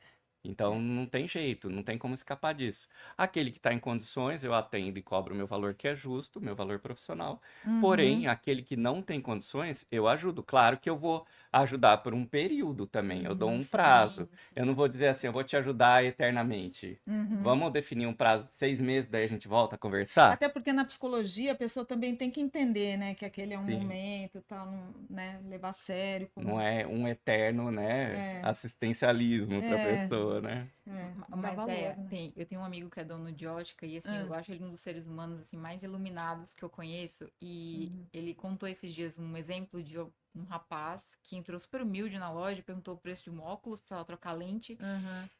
Então não tem jeito, não tem como escapar disso. Aquele que está em condições, eu atendo e cobro o meu valor que é justo, meu valor profissional. Porém, aquele que não tem condições, eu ajudo. Claro que eu vou ajudar por um período também, eu dou um prazo. Sim. Eu não vou dizer assim, eu vou te ajudar eternamente. Vamos definir um prazo de 6 meses, daí a gente volta a conversar? Até porque na psicologia a pessoa também tem que entender, né, que aquele é um Sim. momento, tal, não, né, levar a sério. Como... Não é um eterno, né, assistencialismo para a pessoa, né? dá Mas valor, né? eu tenho um amigo que é dono de ótica e assim, eu acho ele um dos seres humanos assim mais iluminados que eu conheço e ele contou esses dias um exemplo de um rapaz que entrou super humilde na loja, perguntou o preço de um óculos, precisava trocar lente.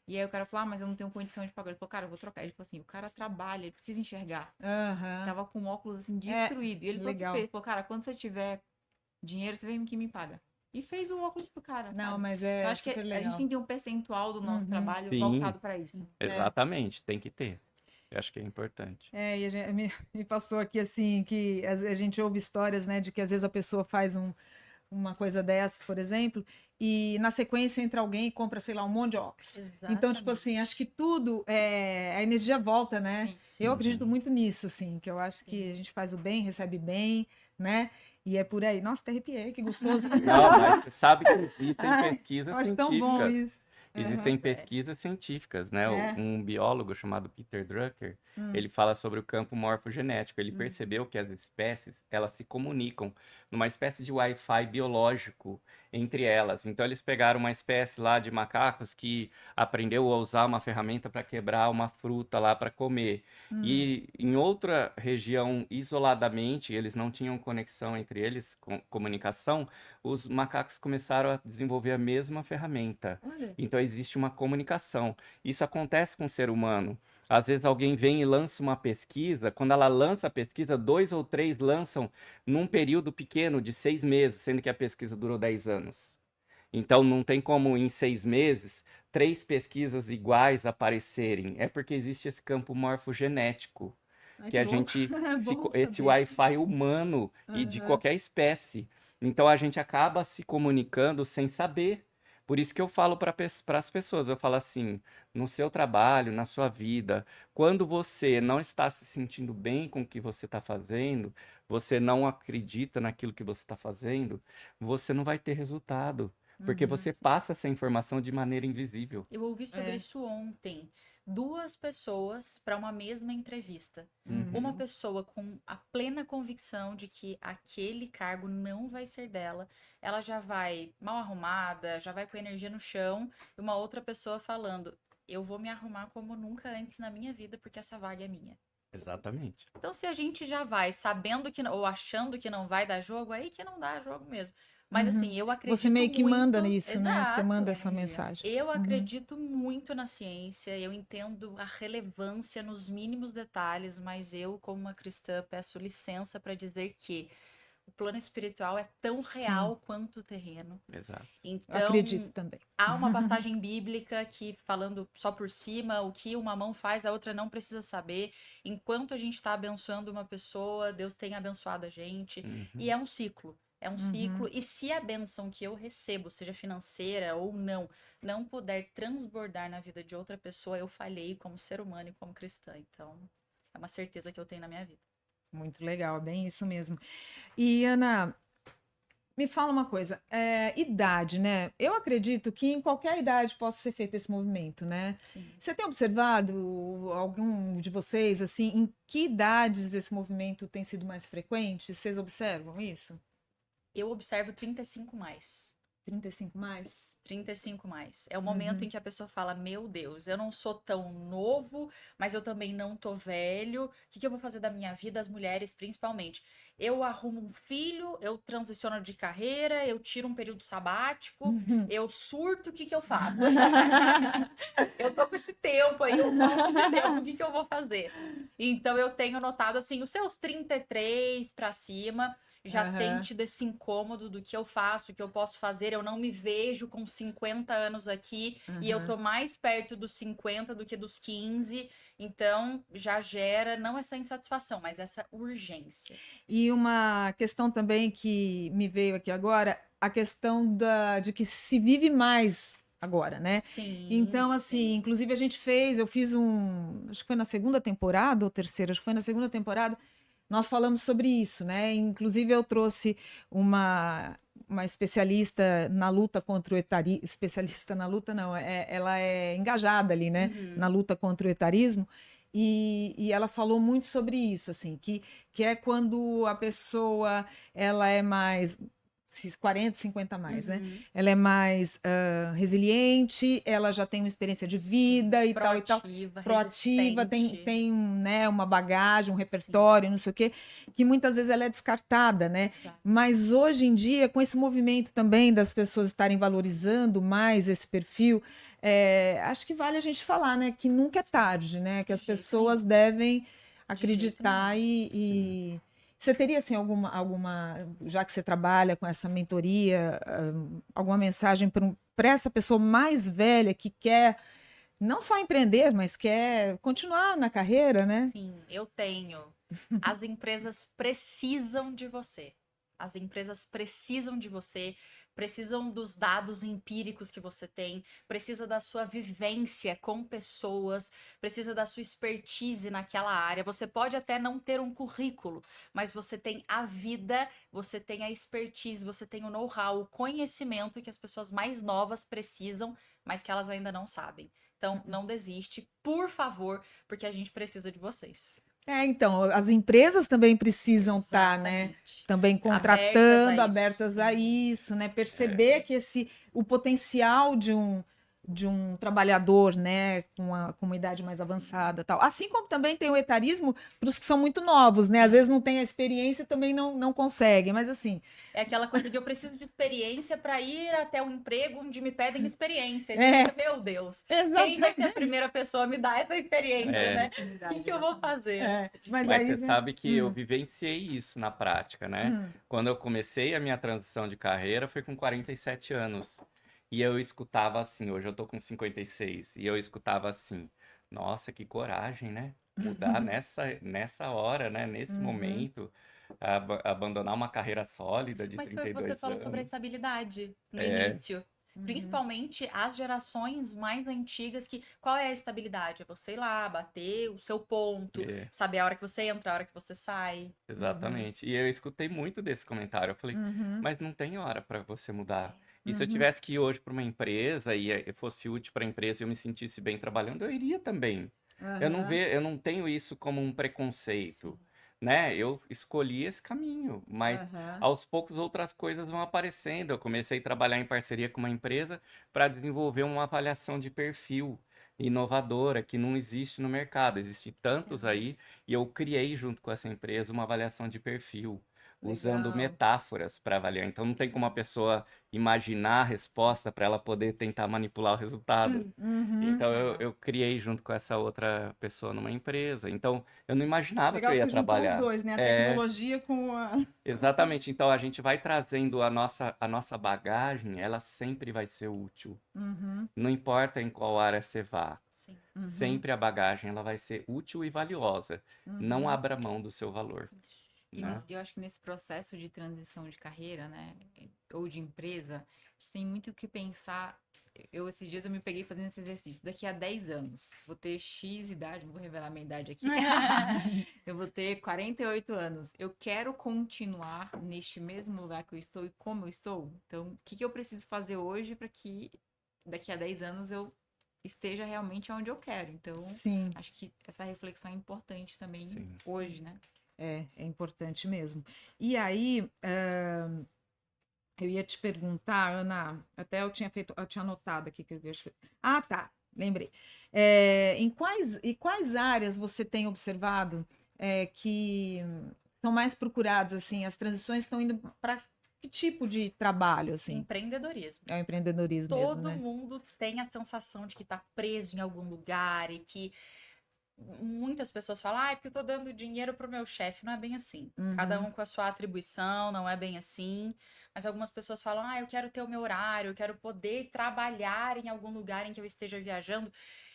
E aí o cara falou: "Ah, mas eu não tenho condição de pagar". Ele falou: "Cara, eu vou trocar". Ele falou assim: "O cara trabalha, ele precisa enxergar". Tava com o óculos assim destruído. E ele falou que legal. fez, falou: "Cara, quando você tiver dinheiro, você vem aqui e me paga". E fez o óculos pro cara, Não, sabe? mas Eu é acho que super a legal. gente tem que ter um percentual do nosso trabalho Sim. voltado pra isso. Exatamente, tem que ter. Eu acho que é importante. E me passou aqui assim que a gente ouve histórias, né, de que às vezes a pessoa faz uma coisa dessas, por exemplo, e na sequência entra alguém e compra, sei lá, um monte de óculos. Então, tipo assim, acho que tudo, a energia volta, né? Sim. Eu acredito muito nisso, assim, que eu acho que a gente faz o bem, recebe bem, né? E é por aí. Nossa, até arrepiei, que gostoso. Não, mas você sabe que existem Ai, pesquisas acho tão bom científicas. isso. Existem pesquisas científicas, né? Um biólogo chamado Peter Drucker, ele fala sobre o campo morfogenético. Ele percebeu que as espécies, elas se comunicam numa espécie de Wi-Fi biológico entre elas. Então, eles pegaram uma espécie lá de macacos que aprendeu a usar uma ferramenta para quebrar uma fruta lá para comer. E em outra região, isoladamente, eles não tinham conexão entre eles, comunicação, os macacos começaram a desenvolver a mesma ferramenta. Olha. Então existe uma comunicação. Isso acontece com o ser humano. Às vezes alguém vem e lança uma pesquisa, quando ela lança a pesquisa, 2 ou 3 lançam num período pequeno de 6 meses, sendo que a pesquisa durou 10 anos. Então não tem como em 6 meses 3 pesquisas iguais aparecerem. É porque existe esse campo morfogenético, Ai, que a louco. gente, Bom esse saber. Wi-Fi humano e de qualquer espécie. Então a gente acaba se comunicando sem saber. Por isso que eu falo para as pessoas, eu falo assim, no seu trabalho, na sua vida, quando você não está se sentindo bem com o que você está fazendo, você não acredita naquilo que você está fazendo, você não vai ter resultado. Porque você passa essa informação de maneira invisível. Eu ouvi sobre isso ontem. 2 pessoas para uma mesma entrevista. Uma pessoa com a plena convicção de que aquele cargo não vai ser dela, ela já vai mal arrumada, já vai com a energia no chão, e uma outra pessoa falando: eu vou me arrumar como nunca antes na minha vida, porque essa vaga é minha. Exatamente. Então, se a gente já vai sabendo que ou achando que não vai dar jogo, aí que não dá jogo mesmo. Mas assim, eu acredito Você meio que manda muito. nisso, né? Você Exato. manda essa mensagem. Eu acredito muito na ciência, eu entendo a relevância nos mínimos detalhes, mas eu, como uma cristã, peço licença para dizer que o plano espiritual é tão real quanto o terreno. Exato. Eu Então, acredito também. há uma passagem bíblica que, falando só por cima, o que uma mão faz, a outra não precisa saber. Enquanto a gente está abençoando uma pessoa, Deus tem abençoado a gente. E é um ciclo. É um ciclo. E se a bênção que eu recebo, seja financeira ou não, não puder transbordar na vida de outra pessoa, eu falhei como ser humano e como cristã. Então, é uma certeza que eu tenho na minha vida. Muito legal, é bem isso mesmo. E, Ana, me fala uma coisa, idade, né? Eu acredito que em qualquer idade possa ser feito esse movimento, né? Sim. Você tem observado algum de vocês, assim, em que idades esse movimento tem sido mais frequente? Vocês observam isso? Eu observo 35 mais. 35 mais? 35 mais. É o momento em que a pessoa fala: Meu Deus, eu não sou tão novo, mas eu também não tô velho. O que eu vou fazer da minha vida, as mulheres principalmente? Eu arrumo um filho, eu transiciono de carreira, eu tiro um período sabático, eu surto, o que eu faço? Eu tô com esse tempo aí, um pouco de tempo, o que eu vou fazer? Então eu tenho notado assim, os seus 33 pra cima. Já tem tido esse incômodo do que eu faço, o que eu posso fazer. Eu não me vejo com 50 anos aqui e eu tô mais perto dos 50 do que dos 15. Então, já gera não essa insatisfação, mas essa urgência. E uma questão também que me veio aqui agora, a questão de que se vive mais agora, né? Sim. Então, assim, inclusive eu fiz acho que foi na segunda temporada ou terceira, acho que foi na segunda temporada, nós falamos sobre isso, né? Inclusive eu trouxe uma especialista na luta contra o etarismo, especialista na luta não, ela é engajada ali, né? Na luta contra o etarismo, e ela falou muito sobre isso, assim, que é quando a pessoa, ela é mais 40, 50 a mais, né? Ela é mais resiliente, ela já tem uma experiência de vida e tal e tal. Proativa, tem né, uma bagagem, um repertório, não sei o quê, que muitas vezes ela é descartada, né? Exato. Mas hoje em dia, com esse movimento também das pessoas estarem valorizando mais esse perfil, acho que vale a gente falar, né? Que nunca é tarde, né? Que as pessoas devem acreditar e você teria, assim, já que você trabalha com essa mentoria, alguma mensagem para essa pessoa mais velha que quer não só empreender, mas quer continuar na carreira, né? Sim, eu tenho. As empresas precisam de você. As empresas precisam de você, precisam dos dados empíricos que você tem, precisa da sua vivência com pessoas, precisa da sua expertise naquela área. Você pode até não ter um currículo, mas você tem a vida, você tem a expertise, você tem o know-how, o conhecimento que as pessoas mais novas precisam, mas que elas ainda não sabem. Então, não desiste, por favor, porque a gente precisa de vocês. Então, as empresas também precisam estar, né? Também contratando, abertas a isso, né? Perceber que o potencial de um trabalhador, né, com uma idade mais avançada, tal. Assim como também tem o etarismo para os que são muito novos, né? Às vezes não tem a experiência, também não conseguem, mas assim. É aquela coisa de eu preciso de experiência para ir até um emprego onde me pedem experiência. Meu Deus, quem vai ser a primeira pessoa a me dar essa experiência, né? O que eu vou fazer? Mas aí, você sabe que eu vivenciei isso na prática, né? Quando eu comecei a minha transição de carreira, foi com 47 anos. E eu escutava assim, hoje eu tô com 56, e eu escutava assim, nossa, que coragem, né? Mudar nessa hora, né? Nesse momento, abandonar uma carreira sólida de Mas foi o que 32 você falou sobre a anos. estabilidade no início. Principalmente as gerações mais antigas qual é a estabilidade? É você ir lá, bater o seu ponto, saber a hora que você entra, a hora que você sai. Exatamente. E eu escutei muito desse comentário. Eu falei, mas não tem hora para você mudar. E se eu tivesse que ir hoje para uma empresa e fosse útil para a empresa e eu me sentisse bem trabalhando, eu iria também. Eu não tenho isso como um preconceito, né? Eu escolhi esse caminho, mas aos poucos outras coisas vão aparecendo. Eu comecei a trabalhar em parceria com uma empresa para desenvolver uma avaliação de perfil inovadora que não existe no mercado. Existem tantos aí e eu criei junto com essa empresa uma avaliação de perfil, usando metáforas para avaliar. Então não tem como a pessoa imaginar a resposta para ela poder tentar manipular o resultado. Então eu criei junto com essa outra pessoa numa empresa. Então eu não imaginava que eu ia trabalhar. Os dois, né? A tecnologia com a... Exatamente. Então a gente vai trazendo a nossa bagagem, ela sempre vai ser útil. Não importa em qual área você vá. Sempre a bagagem ela vai ser útil e valiosa. Não abra mão do seu valor. E eu acho que nesse processo de transição de carreira, né, ou de empresa, tem muito o que pensar. Esses dias eu me peguei fazendo esse exercício. Daqui a 10 anos, vou ter X idade, não vou revelar minha idade aqui. Eu vou ter 48 anos. Eu quero continuar neste mesmo lugar que eu estou e como eu estou? Então, o que eu preciso fazer hoje para que daqui a 10 anos eu esteja realmente onde eu quero? Então, acho que essa reflexão é importante também hoje, né? É importante mesmo. E aí, Eu ia te perguntar, Ana, até eu tinha anotado aqui que eu ia te... Ah, tá, lembrei. Em quais áreas você tem observado que são mais procuradas, assim, as transições estão indo para que tipo de trabalho, assim? Empreendedorismo. É o empreendedorismo mesmo, Todo né? mundo tem a sensação de que tá preso em algum lugar e que muitas pessoas falam, ah, é porque eu tô dando dinheiro pro meu chefe. Não é bem assim. Cada um com a sua atribuição, não é bem assim. Mas algumas pessoas falam, ah, eu quero ter o meu horário, eu quero poder trabalhar em algum lugar em que eu esteja viajando.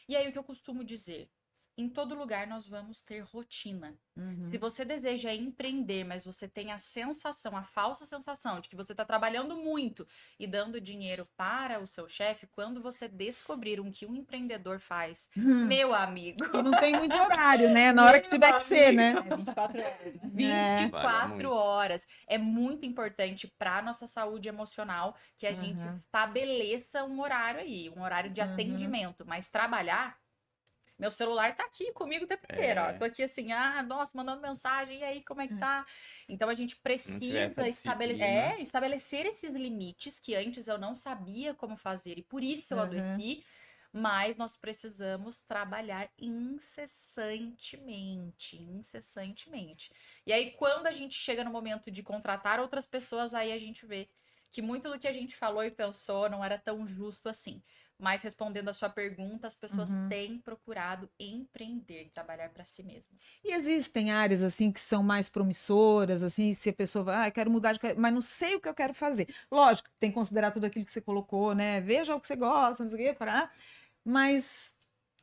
E aí o que eu costumo dizer? Em todo lugar nós vamos ter rotina. Se você deseja empreender, mas você tem a sensação, a falsa sensação de que você está trabalhando muito e dando dinheiro para o seu chefe, quando você descobrir o que um empreendedor faz, meu amigo, E não tem muito horário, né? Na hora que tiver que ser, né? é 24 horas. É. 24 horas. É muito importante para nossa saúde emocional que a gente estabeleça um horário aí, um horário de atendimento, mas trabalhar. Meu celular tá aqui comigo o tempo inteiro, ó. Tô aqui assim, nossa, mandando mensagem, e aí, como é que tá? Então a gente precisa estabelecer esses limites que antes eu não sabia como fazer, e por isso eu adoeci, mas nós precisamos trabalhar incessantemente. E aí, quando a gente chega no momento de contratar outras pessoas, aí a gente vê que muito do que a gente falou e pensou não era tão justo assim. Mas respondendo a sua pergunta, as pessoas têm procurado empreender, trabalhar para si mesmas. E existem áreas assim que são mais promissoras, assim, se a pessoa vai, quero mudar mas não sei o que eu quero fazer. Lógico, tem que considerar tudo aquilo que você colocou, né? Veja o que você gosta, não sei o quê, pará. Mas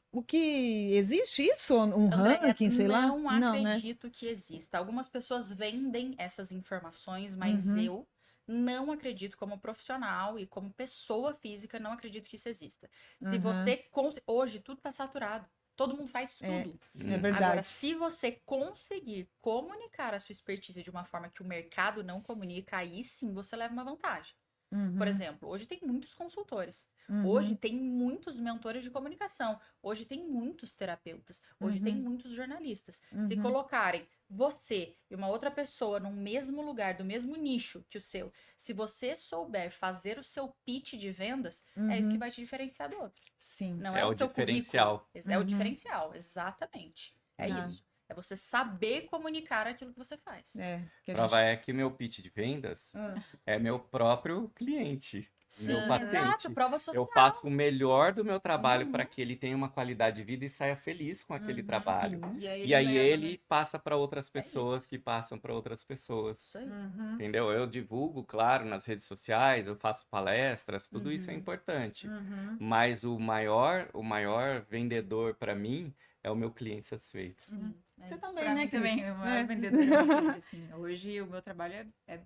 o que existe isso? Um ranking, sei lá? Não acredito que exista. Algumas pessoas vendem essas informações, mas eu não acredito como profissional e como pessoa física, não acredito que isso exista. Se você... Hoje tudo está saturado. Todo mundo faz tudo. É verdade. Agora, se você conseguir comunicar a sua expertise de uma forma que o mercado não comunica, aí sim você leva uma vantagem. Por exemplo, hoje tem muitos consultores. Hoje tem muitos mentores de comunicação. Hoje tem muitos terapeutas. Hoje tem muitos jornalistas. Se colocarem você e uma outra pessoa no mesmo lugar, do mesmo nicho que o seu, se você souber fazer o seu pitch de vendas, é isso que vai te diferenciar do outro. Sim. Não É é o o seu diferencial. currículo. É o diferencial, exatamente. É isso. É você saber comunicar aquilo que você faz. Que a Prova gente... é que meu pitch de vendas é meu próprio cliente. Sim, Meu paciente. exato, prova social. Eu faço o melhor do meu trabalho para que ele tenha uma qualidade de vida e saia feliz com aquele trabalho. Sim. E aí ele passa para outras pessoas que passam para outras pessoas. Isso aí. Entendeu? Eu divulgo, claro, nas redes sociais, eu faço palestras, tudo isso é importante. Mas o maior vendedor para mim é o meu cliente satisfeito. Você também, Pra né, mim Cris? também, o maior vendedor é o cliente, assim. Hoje o meu trabalho é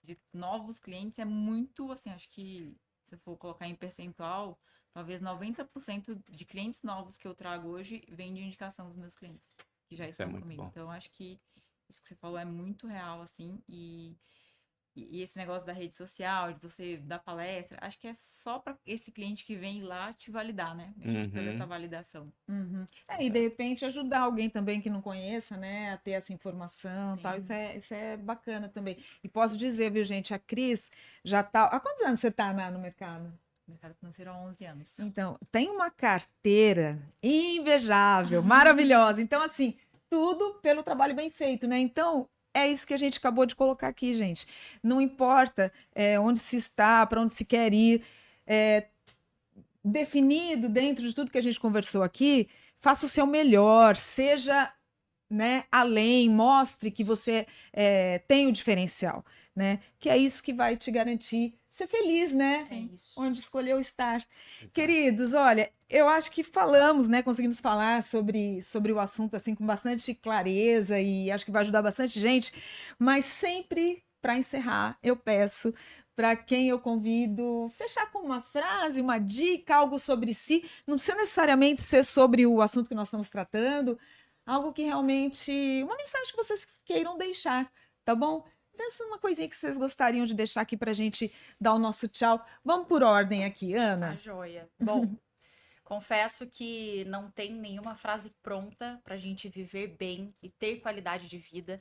de novos clientes, é muito, assim, acho que se eu for colocar em percentual, talvez 90% de clientes novos que eu trago hoje vem de indicação dos meus clientes, que já Isso é estão muito comigo. bom. Então, acho que isso que você falou é muito real, assim, e esse negócio da rede social, de você dar palestra, acho que é só para esse cliente que vem lá te validar, né? A gente precisa dessa validação. E de repente ajudar alguém também que não conheça, né, a ter essa informação, tal. Isso é bacana também. E posso dizer, viu, gente, a Cris já tá. Há quantos anos você tá no mercado? Mercado financeiro há 11 anos. Então, tem uma carteira invejável, maravilhosa. Então, assim, tudo pelo trabalho bem feito, né? Então, é isso que a gente acabou de colocar aqui, gente. Não importa onde se está, para onde se quer ir, definido dentro de tudo que a gente conversou aqui, faça o seu melhor, seja, né, além, mostre que você tem o diferencial, né? Que é isso que vai te garantir ser feliz, né? É isso. Onde escolheu estar. Queridos, olha, eu acho que falamos, né? Conseguimos falar sobre o assunto assim com bastante clareza e acho que vai ajudar bastante gente, mas sempre para encerrar, eu peço para quem eu convido fechar com uma frase, uma dica, algo sobre si, não precisa necessariamente ser sobre o assunto que nós estamos tratando, algo que realmente, uma mensagem que vocês queiram deixar, tá bom? Pensa numa coisinha que vocês gostariam de deixar aqui pra gente dar o nosso tchau. Vamos por ordem aqui, Tá Ana. joia. Bom, confesso que não tem nenhuma frase pronta pra gente viver bem e ter qualidade de vida,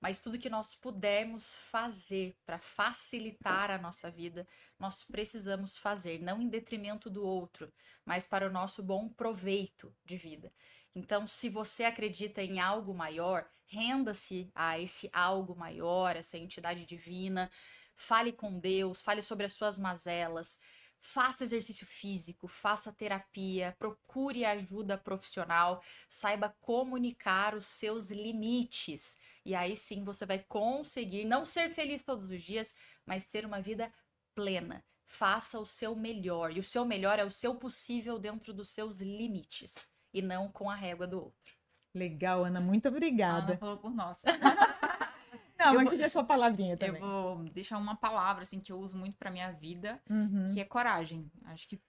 mas tudo que nós pudermos fazer para facilitar a nossa vida, nós precisamos fazer, não em detrimento do outro, mas para o nosso bom proveito de vida. Então, se você acredita em algo maior, renda-se a esse algo maior, essa entidade divina, fale com Deus, fale sobre as suas mazelas, faça exercício físico, faça terapia, procure ajuda profissional, saiba comunicar os seus limites. E aí sim você vai conseguir não ser feliz todos os dias, mas ter uma vida plena. Faça o seu melhor. E o seu melhor é o seu possível dentro dos seus limites. E não com a régua do outro. Legal, Ana, muito obrigada. Ana falou por nós. Não, mas queria sua palavrinha Eu também. vou deixar uma palavra assim que eu uso muito para minha vida, que é coragem. Acho que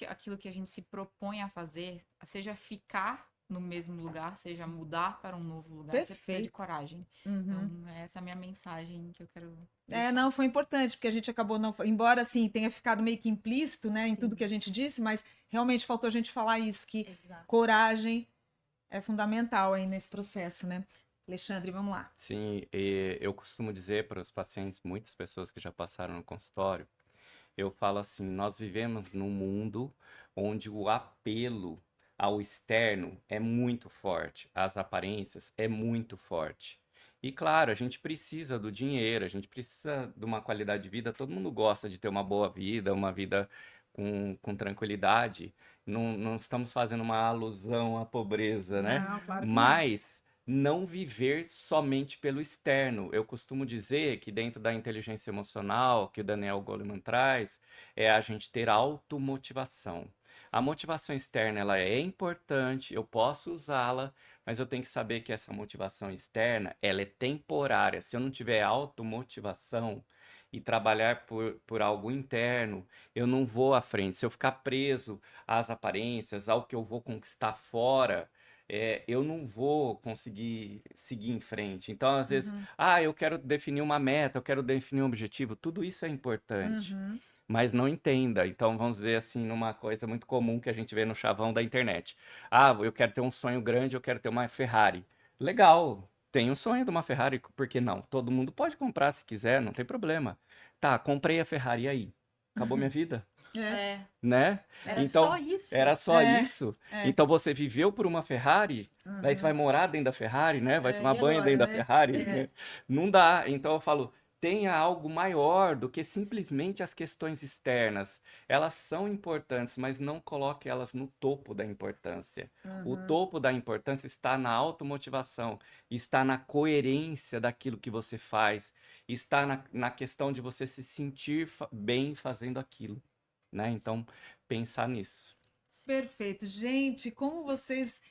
aquilo que a gente se propõe a fazer, seja ficar no mesmo lugar, seja mudar para um novo lugar, você precisa de coragem. Então, essa é a minha mensagem que eu quero deixar. Não, foi importante, porque a gente acabou não... Embora, assim, tenha ficado meio que implícito, né, em tudo que a gente disse, mas realmente faltou a gente falar isso, que coragem é fundamental aí nesse processo, né? Alexandre, vamos lá. Sim, e eu costumo dizer para os pacientes, muitas pessoas que já passaram no consultório, eu falo assim, nós vivemos num mundo onde o apelo ao externo é muito forte, às aparências é muito forte. E claro, a gente precisa do dinheiro, a gente precisa de uma qualidade de vida, todo mundo gosta de ter uma boa vida, uma vida com tranquilidade. Não estamos fazendo uma alusão à pobreza, né? Não, claro que não. Mas não viver somente pelo externo. Eu costumo dizer que dentro da inteligência emocional, que o Daniel Goleman traz, é a gente ter automotivação. A motivação externa, ela é importante, eu posso usá-la, mas eu tenho que saber que essa motivação externa, ela é temporária. Se eu não tiver automotivação e trabalhar por algo interno, eu não vou à frente. Se eu ficar preso às aparências, ao que eu vou conquistar fora, eu não vou conseguir seguir em frente. Então, às vezes, eu quero definir uma meta, eu quero definir um objetivo, tudo isso é importante. Mas não entenda. Então, vamos dizer assim, numa coisa muito comum que a gente vê no chavão da internet. Eu quero ter um sonho grande, eu quero ter uma Ferrari. Legal, tem um sonho de uma Ferrari, por que não? Todo mundo pode comprar se quiser, não tem problema. Tá, comprei a Ferrari, e aí? Acabou minha vida? Né? Era Então, só isso. era só isso. Então você viveu por uma Ferrari, daí você vai morar dentro da Ferrari, né? Vai tomar e banho agora, dentro da né? Ferrari, né? Não dá. Então eu falo, tenha algo maior do que simplesmente as questões externas. Elas são importantes, mas não coloque elas no topo da importância. O topo da importância está na automotivação, está na coerência daquilo que você faz, está na questão de você se sentir bem fazendo aquilo, né? Então, pensar nisso. Perfeito. Gente, como vocês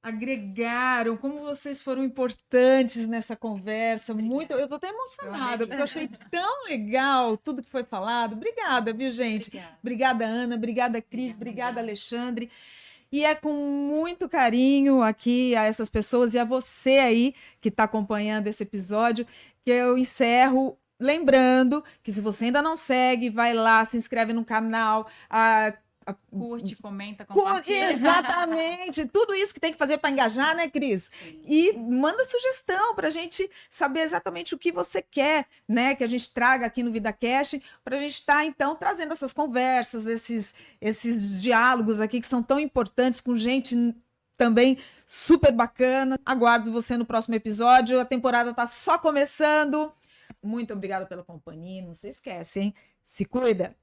agregaram, como vocês foram importantes nessa conversa. Muito, eu tô até emocionada, porque eu achei tão legal tudo que foi falado. Obrigada, viu, gente? Obrigada, Ana, obrigada, Cris, obrigada, Alexandre. E é com muito carinho aqui a essas pessoas e a você aí que está acompanhando esse episódio que eu encerro. Lembrando que se você ainda não segue, vai lá, se inscreve no canal, curte, comenta, compartilha. Exatamente, tudo isso que tem que fazer para engajar, né, Cris? Sim. E manda sugestão para a gente saber exatamente o que você quer, né, que a gente traga aqui no VidaCast, para a gente estar, então, trazendo essas conversas, esses diálogos aqui que são tão importantes com gente também super bacana. Aguardo você no próximo episódio, a temporada está só começando. Muito obrigada pela companhia, não se esquece, hein? Se cuida!